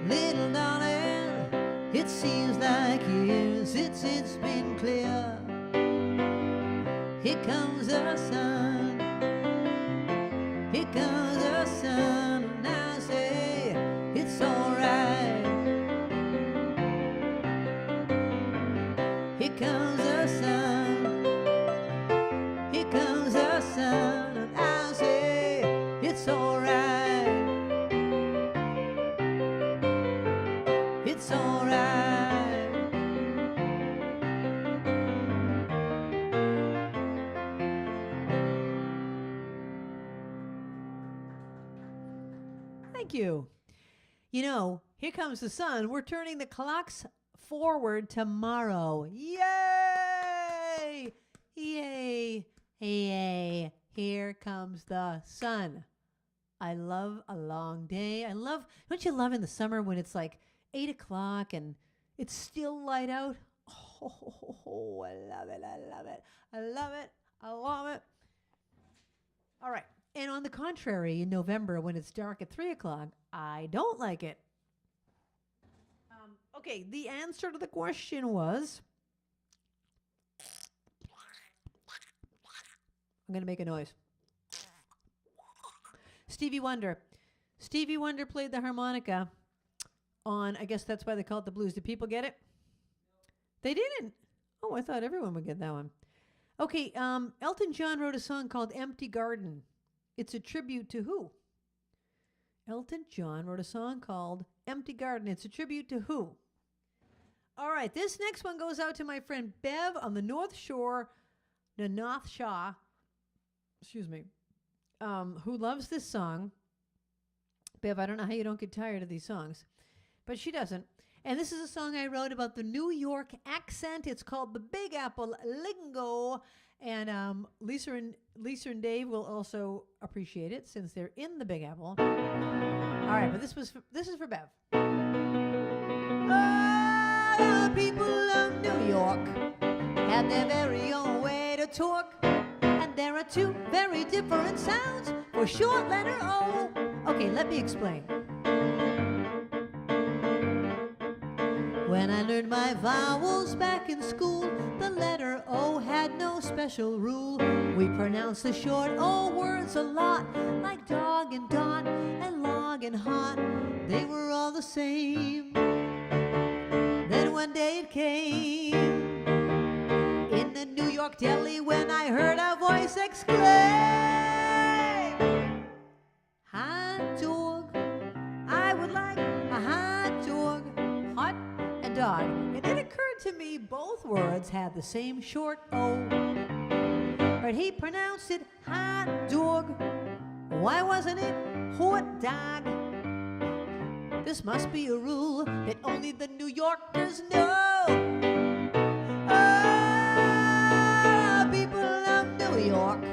Little darling, it seems like years since it's been clear. Here comes the sun. Here comes the Here comes the sun. Here comes the sun. And I say, it's alright. It's alright. Thank you. You know, here comes the sun. We're turning the clocks forward tomorrow. Yay! Yay! Yay! Here comes the sun. I love a long day. Don't you love in the summer when it's like 8 o'clock and it's still light out? Oh, I love it. I love it. I love it. I love it. All right. And on the contrary, in November, when it's dark at 3 o'clock, I don't like it. Okay, the answer to the question was... I'm going to make a noise. Stevie Wonder. Stevie Wonder played the harmonica on, I guess that's why they call it the blues. Did people get it? They didn't. Oh, I thought everyone would get that one. Okay, Elton John wrote a song called Empty Garden. It's a tribute to who? Elton John wrote a song called Empty Garden. It's a tribute to who? All right, this next one goes out to my friend Bev on the North Shore, excuse me, who loves this song. Bev, I don't know how you don't get tired of these songs, but she doesn't. And this is a song I wrote about the New York accent. It's called The Big Apple Lingo. And Lisa and Dave will also appreciate it since they're in the Big Apple. All right, but this is for Bev. The people of New York have their very own way to talk, and there are two very different sounds for short letter O. Okay, let me explain. When I learned my vowels back in school, the letter O had no special rule. We pronounced the short O words a lot, like dog and dot and log and hot. They were all the same. Then one day it came in the New York deli when I heard a voice exclaim, hot dog, I would like a hot dog, hot and dog. And it occurred to me both words had the same short O, but he pronounced it hot dog. Why wasn't it hot dog? This must be a rule that only the New Yorkers know. Oh, people of New York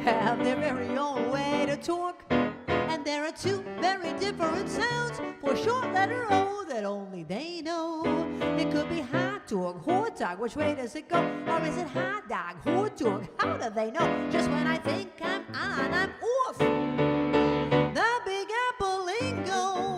have their very own way to talk, and there are two very different sounds for short letter O that only they know. It could be hot dog, hot dog, which way does it go? Or is it hot dog, hot dog? How do they know? Just when I think I'm on, I'm off. The Big Apple Lingo.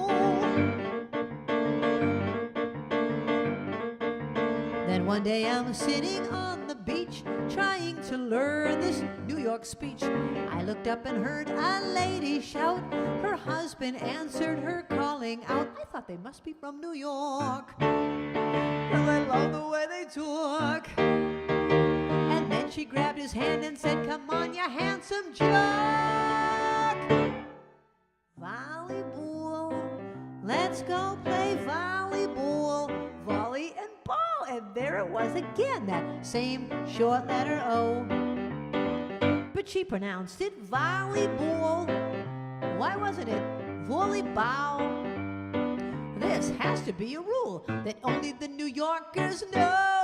Then one day I'm sitting on the beach trying to learn this New York speech. I looked up and heard a lady shout. Her husband answered her calling out. I thought they must be from New York, 'cause I love the way they talk. And then she grabbed his hand and said, come on, you handsome jock. Volleyball, let's go play volleyball. Volley and ball. And there it was again, that same short letter O. But she pronounced it volleyball. Why wasn't it volleyball? This has to be a rule that only the New Yorkers know.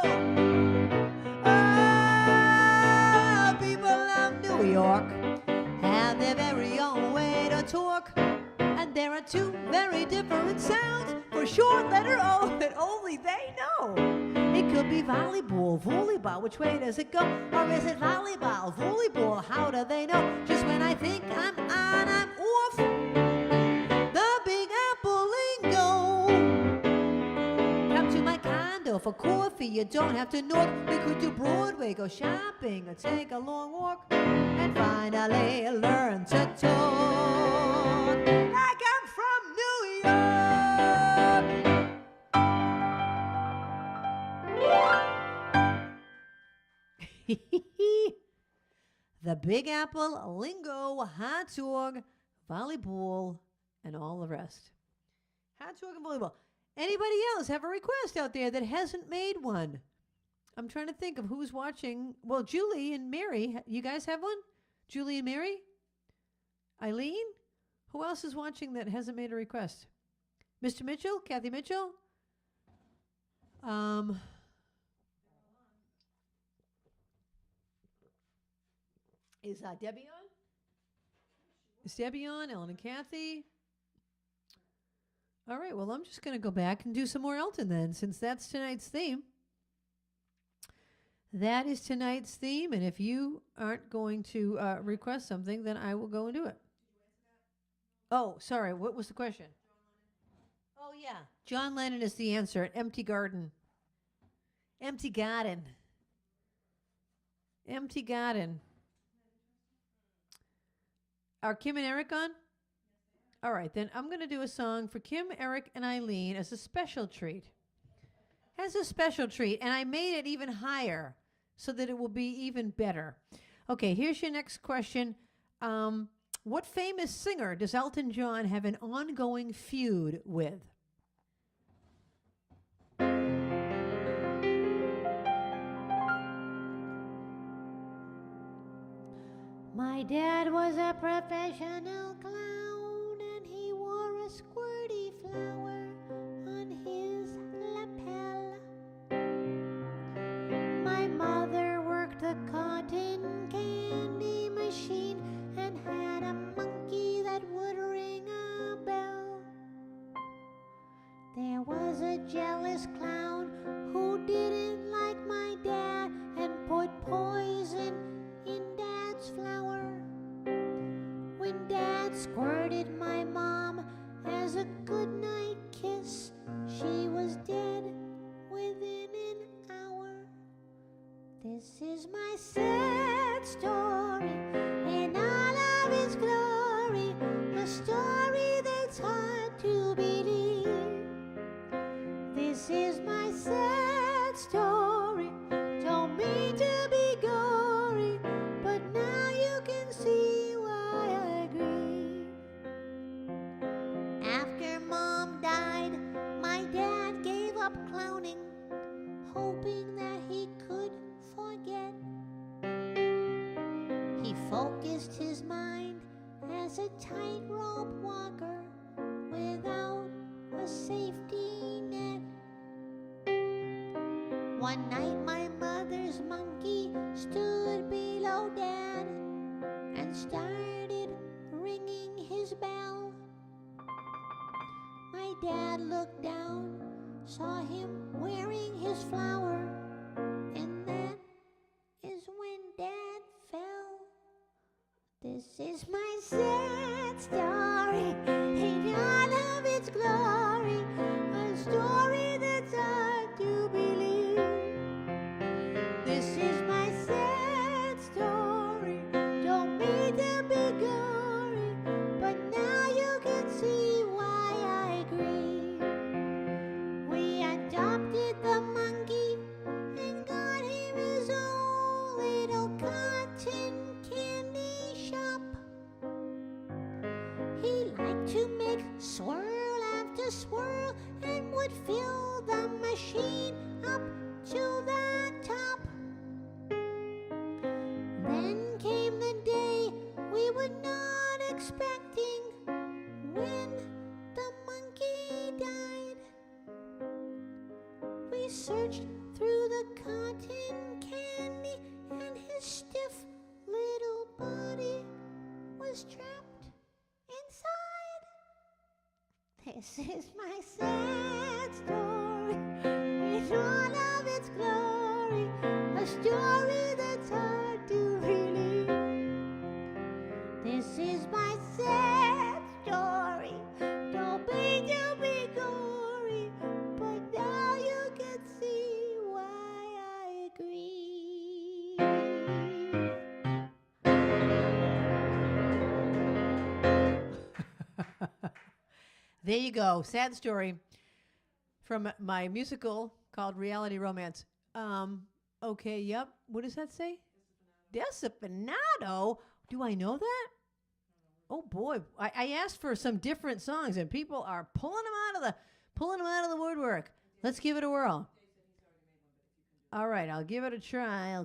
Oh, people of New York have their very own way to talk, and there are two very different sounds for short letter O that only they know. It could be volleyball, volleyball, which way does it go? Or is it volleyball, volleyball, how do they know? Just when I think I'm on, I'm off. The Big Apple Lingo. Come to my condo for coffee, you don't have to knock. We could do Broadway, go shopping, or take a long walk, and finally learn to talk like I'm from New York. The Big Apple, Lingo, hot dog, volleyball, and all the rest. Hot dog and volleyball. Anybody else have a request out there that hasn't made one? I'm trying to think of who's watching. Well, Julie and Mary, you guys have one? Julie and Mary? Eileen? Who else is watching that hasn't made a request? Mr. Mitchell? Kathy Mitchell? Is Debbie on? Is Debbie on? Ellen and Kathy? All right, well, I'm just going to go back and do some more Elton then, since that's tonight's theme. That is tonight's theme, and if you aren't going to request something, then I will go and do it. Oh, sorry, what was the question? Oh, yeah. John Lennon is the answer. Empty Garden. Empty Garden. Empty Garden. Are Kim and Eric on? All right, then I'm going to do a song for Kim, Eric, and Eileen as a special treat. As a special treat, and I made it even higher so that it will be even better. Okay, here's your next question. What famous singer does Elton John have an ongoing feud with? My dad was a professional clown, and he wore a squirty flower on his lapel. My mother worked the cotton candy machine and had a monkey that would ring a bell. There was a jealous clown who didn't like my dad and put poison in Dad's flower. When Dad squirted my mom as a goodnight kiss, she was dead within an hour. This is my sad story in all of its glory, a story that's hard to believe. This is my sad story, don't mean to be gory, but now you can see why I grieve. After Mom died, my dad gave up clowning, hoping that he could forget. He focused his mind as a tightrope walker without a safety net. One night my mother's monkey stood below Dad and started ringing his bell. My dad looked down, saw him wearing his flower, and that is when Dad fell. This is my sad story in all of its glory, a story that's hard to believe. This is my sad story, don't mean to be gory, but now you can see why I grieve. We adopted the monkey and got him his own little cotton candy shop. He liked to make swirl after swirl and would fill the machine up to the top. Then came the day we were not expecting, when the monkey died. We searched through the cotton candy, and his stiff little body was trapped inside. This is my sad story in all of its glory, a story that's hard to believe. This is my sad story, don't mean to be gory, but now you can see why I grieve. There you go. Sad story from my musical called Reality Romance. Okay, yep. What does that say? Desafinado. Do I know that? Oh boy, I asked for some different songs, and people are pulling them out of the woodwork. Let's give it a whirl. All right, I'll give it a try.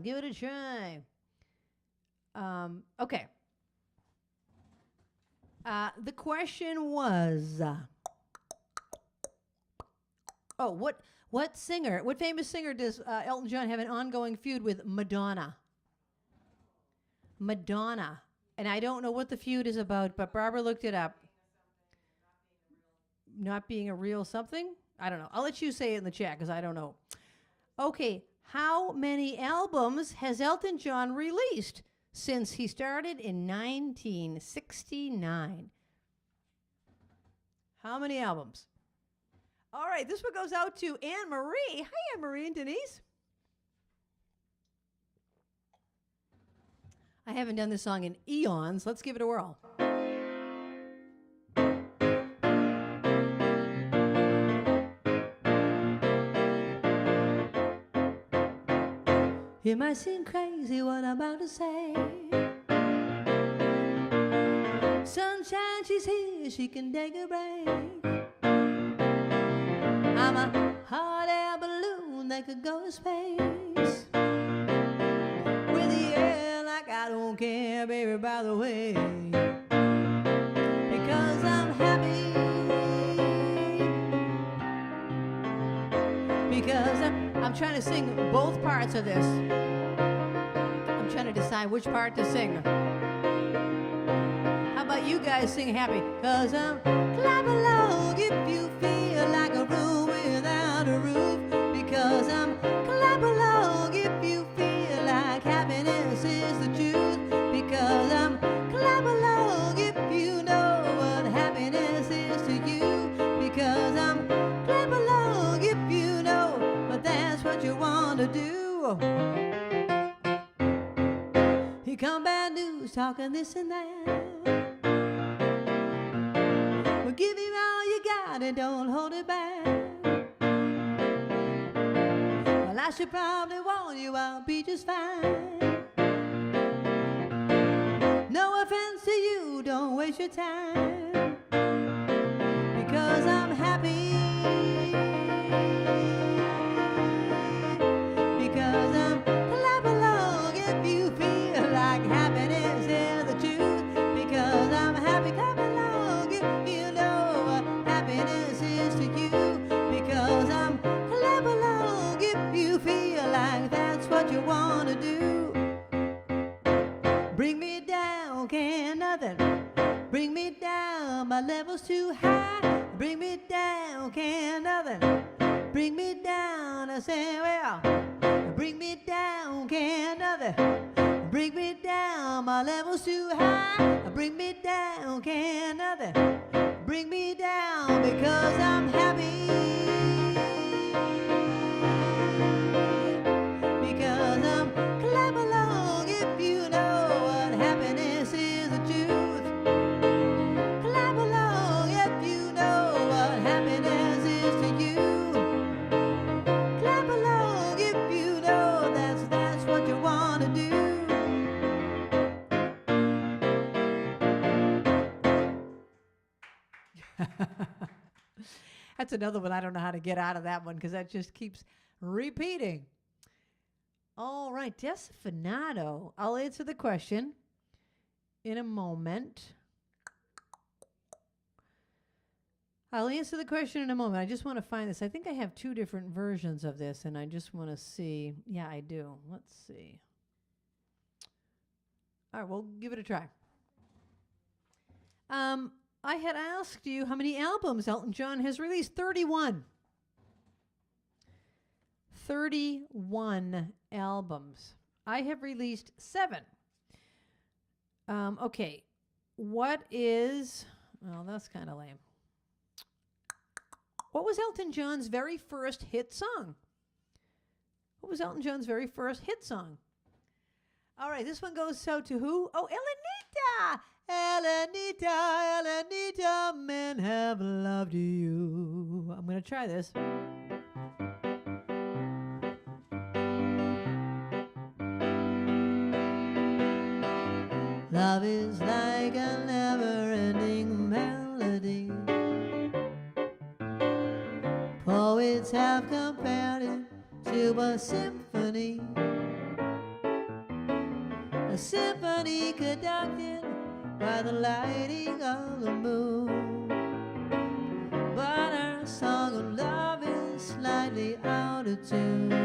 Okay. The question was, what famous singer does Elton John have an ongoing feud with? Madonna. Madonna. And I don't know what the feud is about, but Barbara looked it up. Not being a real something? I don't know. I'll let you say it in the chat because I don't know. Okay, how many albums has Elton John released since he started in 1969? How many albums? All right, this one goes out to Anne Marie. Hi, Anne Marie and Denise. I haven't done this song in eons. Let's give it a whirl. It might seem crazy what I'm about to say. Sunshine, she's here, she can take a break. I'm a hot air balloon that could go to space. With the air like I don't care, baby, by the way. Because I'm happy. Because I'm trying to sing both parts of this. I'm trying to decide which part to sing. How about you guys sing happy? Cause I'm clap along if you feel like a room without a roof. Because I'm clap along if you feel like happiness is the truth. Because I'm clap along if you know what happiness is to you. Because I'm clap along if you know but that's what you want to do. Here come bad news talking this and that. Well, give him all you got and don't hold it back. Well, I should probably warn you I'll be just fine. No offense to you, don't waste your time. Because I'm happy. Because I'm clap along if you feel like happiness is the truth. Because I'm happy, clap along if you know what happiness is to you. Because I'm clap along if you feel like that's what you want to do. Bring me down, can nothing bring me down, my level's too high. Bring me down, can nothing bring me down. I say, well, bring me down, can nothing bring me down, my level's too high. Bring me down, can nothing bring me down. Because I'm happy. Because I'm clap along if you know what happiness is the truth. Clap along if you know what happiness is to you. Clap along if you know that's what you want to do. That's another one I don't know how to get out of that one because that just keeps repeating. All right, Desafinado. I'll answer the question in a moment. I just want to find this. I think I have two different versions of this, and I just want to see. Yeah, I do. Let's see. All right, we'll give it a try. I had asked you how many albums Elton John has released. 31. 31 albums. I have released 7. Okay. What is... Well, that's kind of lame. What was Elton John's very first hit song? What was Elton John's very first hit song? All right, this one goes out to who? Oh, Elenita! Elenita, Elenita, men have loved you. I'm going to try this. Love is like a never-ending melody. Poets have compared it to a symphony. A symphony conducted by the lighting of the moon. But our song of love is slightly out of tune.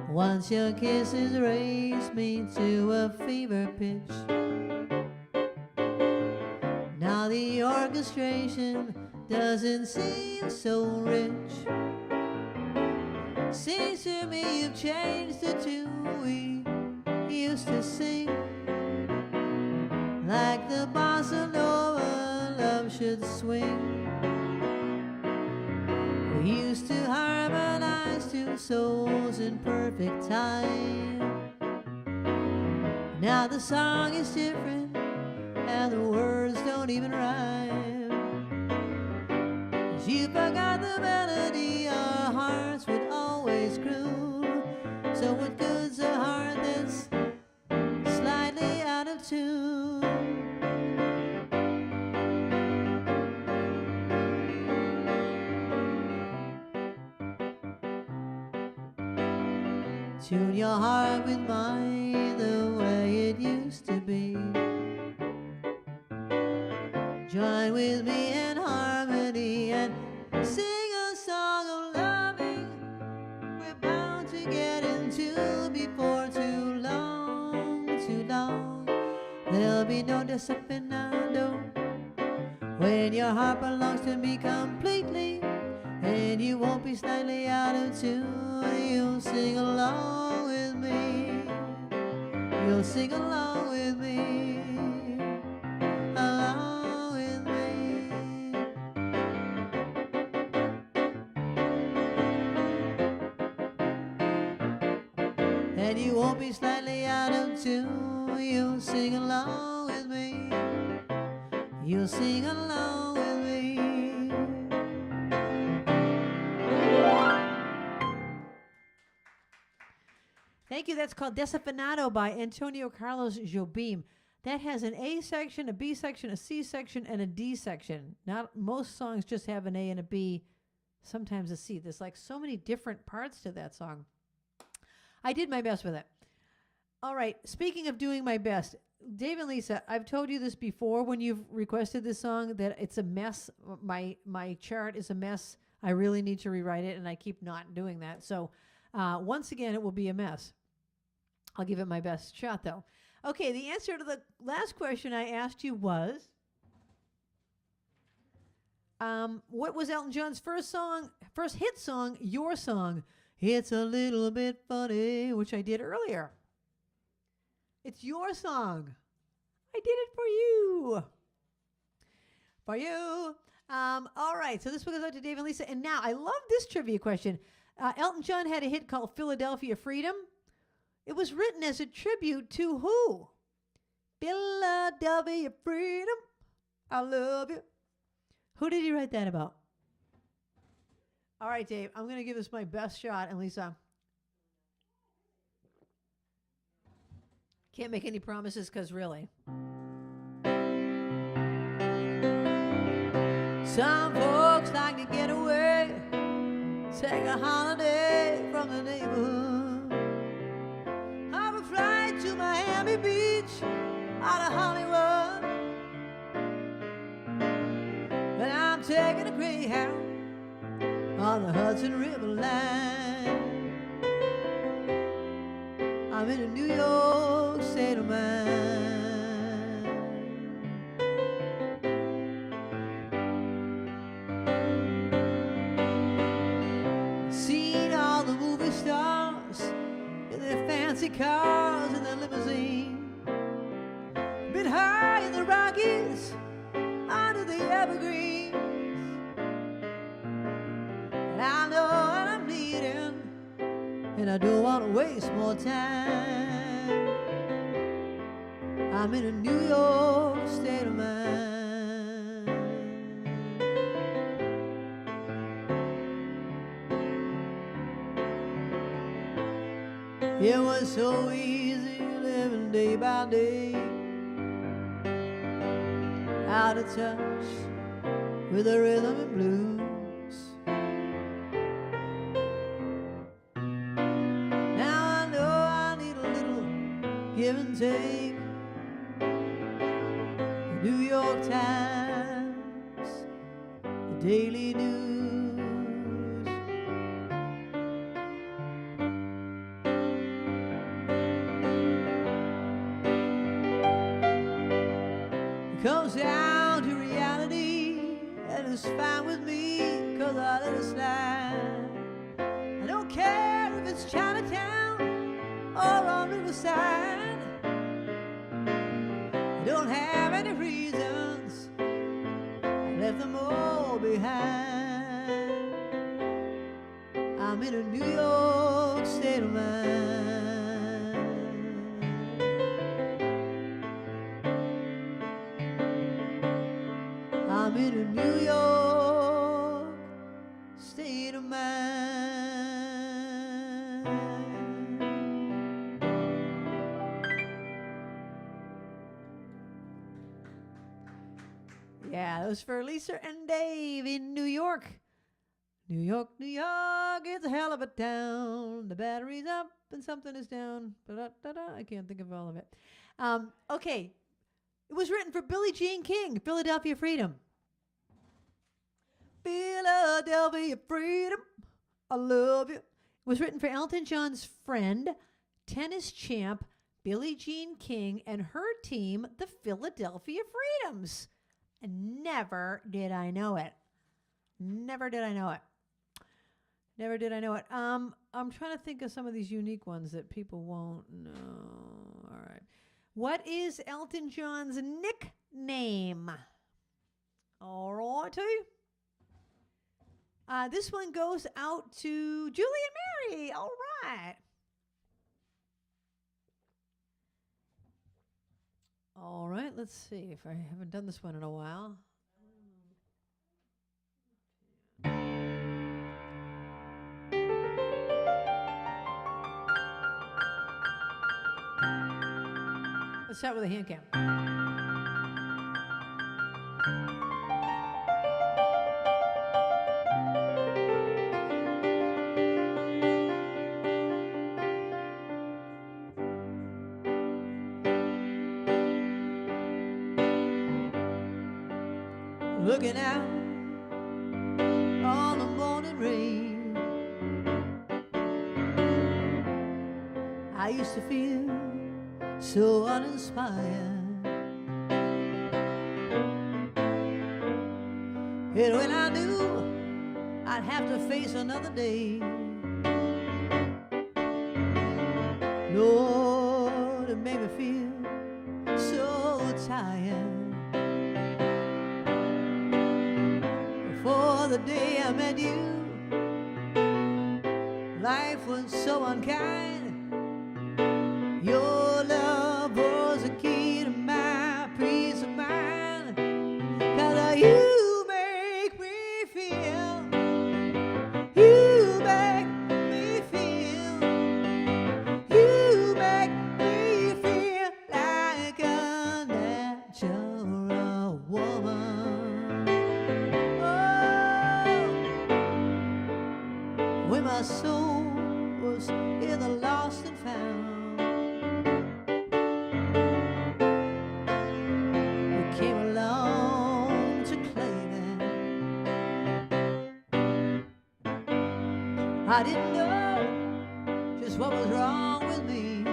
Once your kisses raised me to a fever pitch. Now the orchestration doesn't seem so rich. Seems to me you've changed the tune we used to sing. Like the bossa nova love should swing. We used to harmonize two souls in perfect time. Now the song is different and the words don't even rhyme. 'Cause you forgot the melody our hearts would always croon. So what good's a heart that's slightly out of tune? Tune your heart with mine the way it used to be. Join with me in harmony and sing a song of loving. We're bound to get into before too long, too long. There'll be no desafinado when your heart belongs to me completely. And you won't be slightly out of tune. You'll sing along with me. You'll sing along with me. Along with me. And you won't be slightly out of tune. You'll sing along with me. You'll sing along with me. Thank you. That's called Desafinado by Antonio Carlos Jobim. That has an A section, a B section, a C section, and a D section. Not most songs just have an A and a B, sometimes a C. There's like so many different parts to that song. I did my best with it. All right. Speaking of doing my best, Dave and Lisa, I've told you this before when you've requested this song that it's a mess. My chart is a mess. I really need to rewrite it, and I keep not doing that. So once again, it will be a mess. I'll give it my best shot, though. Okay, the answer to the last question I asked you was, what was Elton John's first hit song, your song? It's a little bit funny, which I did earlier. It's your song. I did it for you. For you. All right, so this one goes out to Dave and Lisa. And now, I love this trivia question. Elton John had a hit called Philadelphia Freedom. It was written as a tribute to who? Philadelphia Freedom, I love you. Who did he write that about? All right, Dave, I'm going to give this my best shot. And Lisa, can't make any promises because really. Some folks like to get away, take a holiday from the neighborhood. Have a flight to Miami Beach out of Hollywood. And I'm taking a Greyhound on the Hudson River line. I'm in a New York state of mind. Seen all the movie stars in their fancy cars and their limousine. Been high in the Rockies, under the evergreens. And I know what I'm needing, and I don't want to waste more time. I'm in a New York state of mind. It was so easy living living day by day, out of touch with the rhythm and blues. Now I know I need a little give and take. The New York Times, the Daily News. It comes down to reality, and it's fine with me, 'cause I let it slide. I don't care if it's Chinatown or on Riverside. I don't have any reasons, I left them all behind. I'm in a New York state of mind. I'm in a New York state of mind. Yeah, that was for Lisa and Dave in New York. New York, New York, it's a hell of a town. The battery's up and something is down. Ba-da-da-da. I can't think of all of it. Okay. It was written for Billie Jean King, Philadelphia Freedom. Philadelphia Freedom, I love you. It was written for Elton John's friend, tennis champ Billie Jean King, and her team, the Philadelphia Freedoms. And never did I know it. Never did I know it. Never did I know it. I'm trying to think of some of these unique ones that people won't know. All right. What is Elton John's nickname? All righty. This one goes out to Julie and Mary. All right. All right, let's see if I haven't done this one in a while. Let's start with a hand cam. Looking out on the morning rain, I used to feel so uninspired, and when I knew I'd have to face another day, Lord, it made me feel so tired. For the day I met you, life was so unkind. Your love was a key to my peace of mind. 'Cause you make me feel, you make me feel, you make me feel like a natural woman. When my soul was in the lost and found, you came along to claim it. I didn't know just what was wrong with me,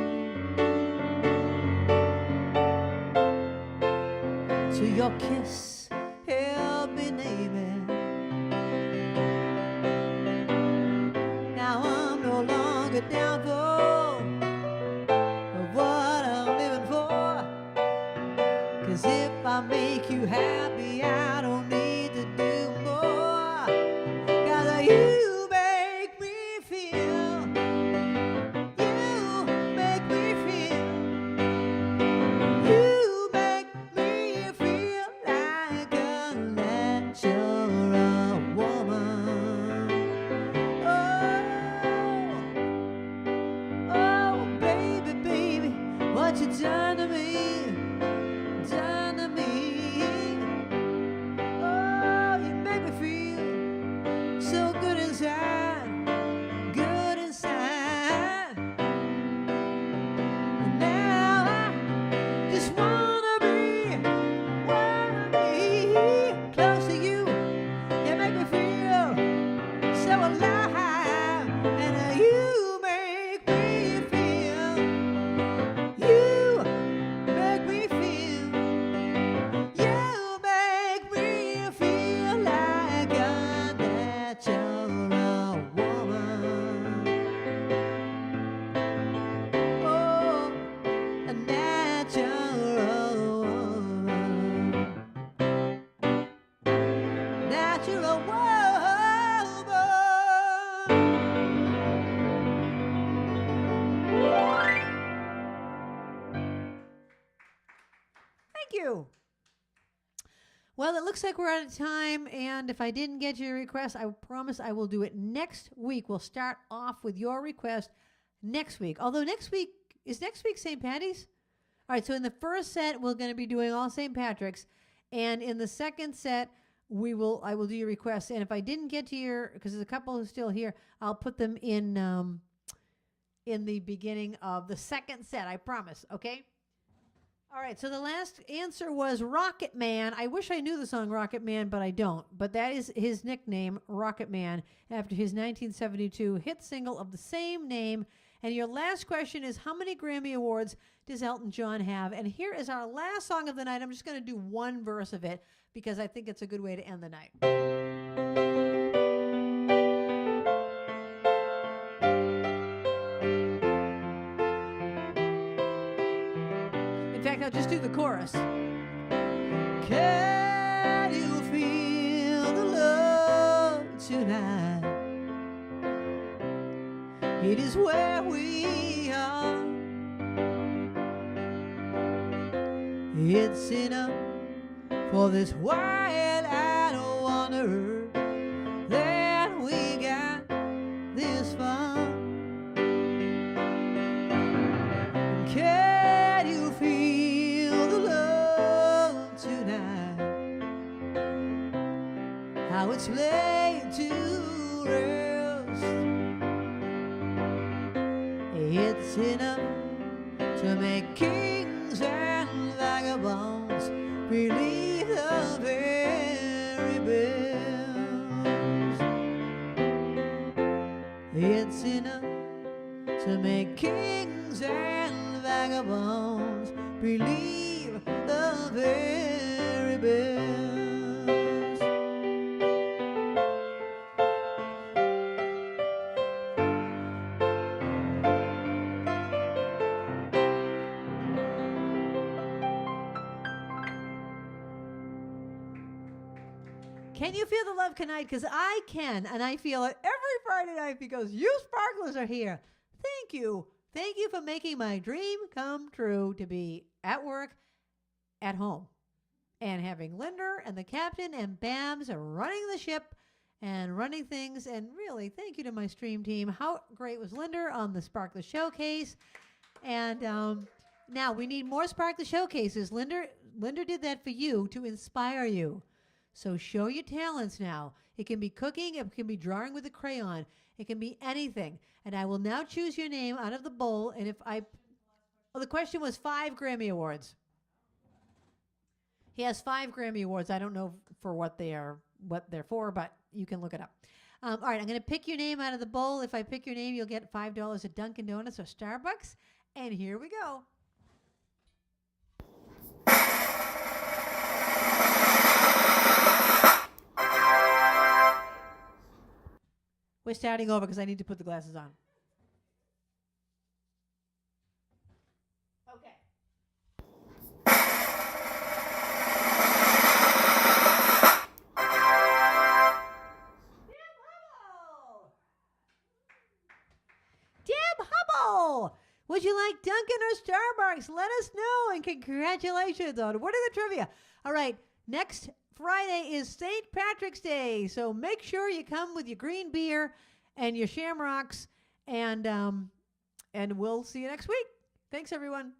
till your kiss helped me name it. Down for what I'm living for. 'Cause if I make you happy, I don't need to do more. 'Cause you make me feel, you make me feel, you make me feel like a natural woman. Oh, you. Well, it looks like we're out of time, and if I didn't get your request, I promise I will do it next week. We'll start off with your request next week. Although next week, is next week St. Patty's? All right, so in the first set, we're going to be doing all St. Patrick's, and in the second set, I will do your requests. And if I didn't get to your, because there's a couple who's still here, I'll put them in the beginning of the second set, I promise, okay? All right, so the last answer was Rocket Man. I wish I knew the song Rocket Man, but I don't. But that is his nickname, Rocket Man, after his 1972 hit single of the same name. And your last question is, how many Grammy Awards does Elton John have? And here is our last song of the night. I'm just going to do one verse of it because I think it's a good way to end the night. I'll just do the chorus. Can you feel the love tonight? It is where we are. It's enough for this wild and wonder that we got this far. Can you feel the love tonight? How it's laid to rest. It's enough to make kings and vagabonds believe the very best. It's enough to make kings and vagabonds believe the very best. Can you feel the love tonight? Because I can, and I feel it every Friday night because you sparklers are here. Thank you. Thank you for making my dream come true to be at work, at home, and having Linda and the captain and Babs running the ship and running things. And really, thank you to my stream team. How great was Linda on the Sparkler Showcase? And now we need more Sparkler Showcases. Linda did that for you to inspire you. So show your talents now. It can be cooking. It can be drawing with a crayon. It can be anything. And I will now choose your name out of the bowl. And if the question was 5 Grammy Awards. He has 5 Grammy Awards. I don't know for what they're for, but you can look it up. All right, I'm going to pick your name out of the bowl. If I pick your name, you'll get $5 at Dunkin' Donuts or Starbucks. And here we go. We're starting over because I need to put the glasses on. Okay. Deb Hubble! Would you like Dunkin' or Starbucks? Let us know, and congratulations on winning the trivia. All right, next Friday is St. Patrick's Day, so make sure you come with your green beer and your shamrocks, and we'll see you next week. Thanks, everyone.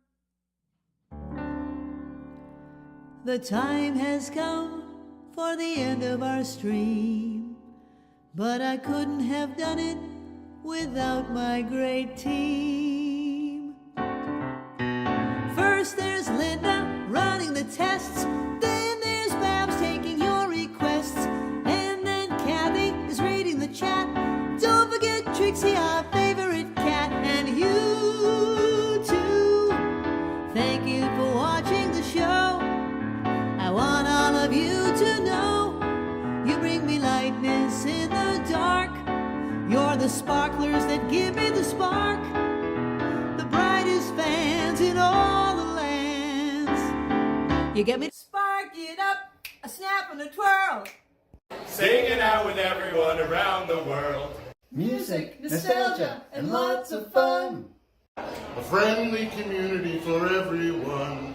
The time has come for the end of our stream, but I couldn't have done it without my great team. First, there's Linda running the tests. Then there's Babs taking your requests. And then Kathy is reading the chat. Don't forget Trixie, our favorite cat. And you too. Thank you for watching the show. I want all of you to know you bring me lightness in the dark. You're the sparklers that give me the spark. The brightest fans in all the lands. You get me? Spark it up, a snap and a twirl. Singing out with everyone around the world. Music, nostalgia, and lots of fun. A friendly community for everyone.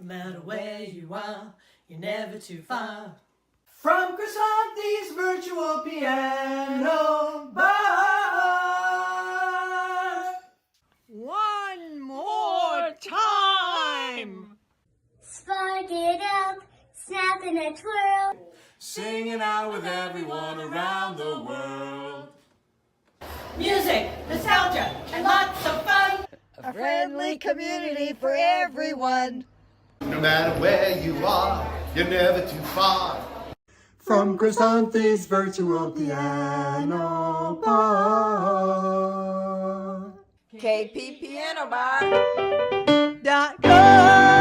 No matter where you are, you're never too far. From Krisanthi's virtual piano bar. One more time. Spark it up, snap and a twirl. Singing out with everyone around the world. Music, nostalgia, and lots of fun. A friendly community for everyone. No matter where you are, you're never too far. From Krisanthi's virtual piano bar. KP Piano Bar. .com.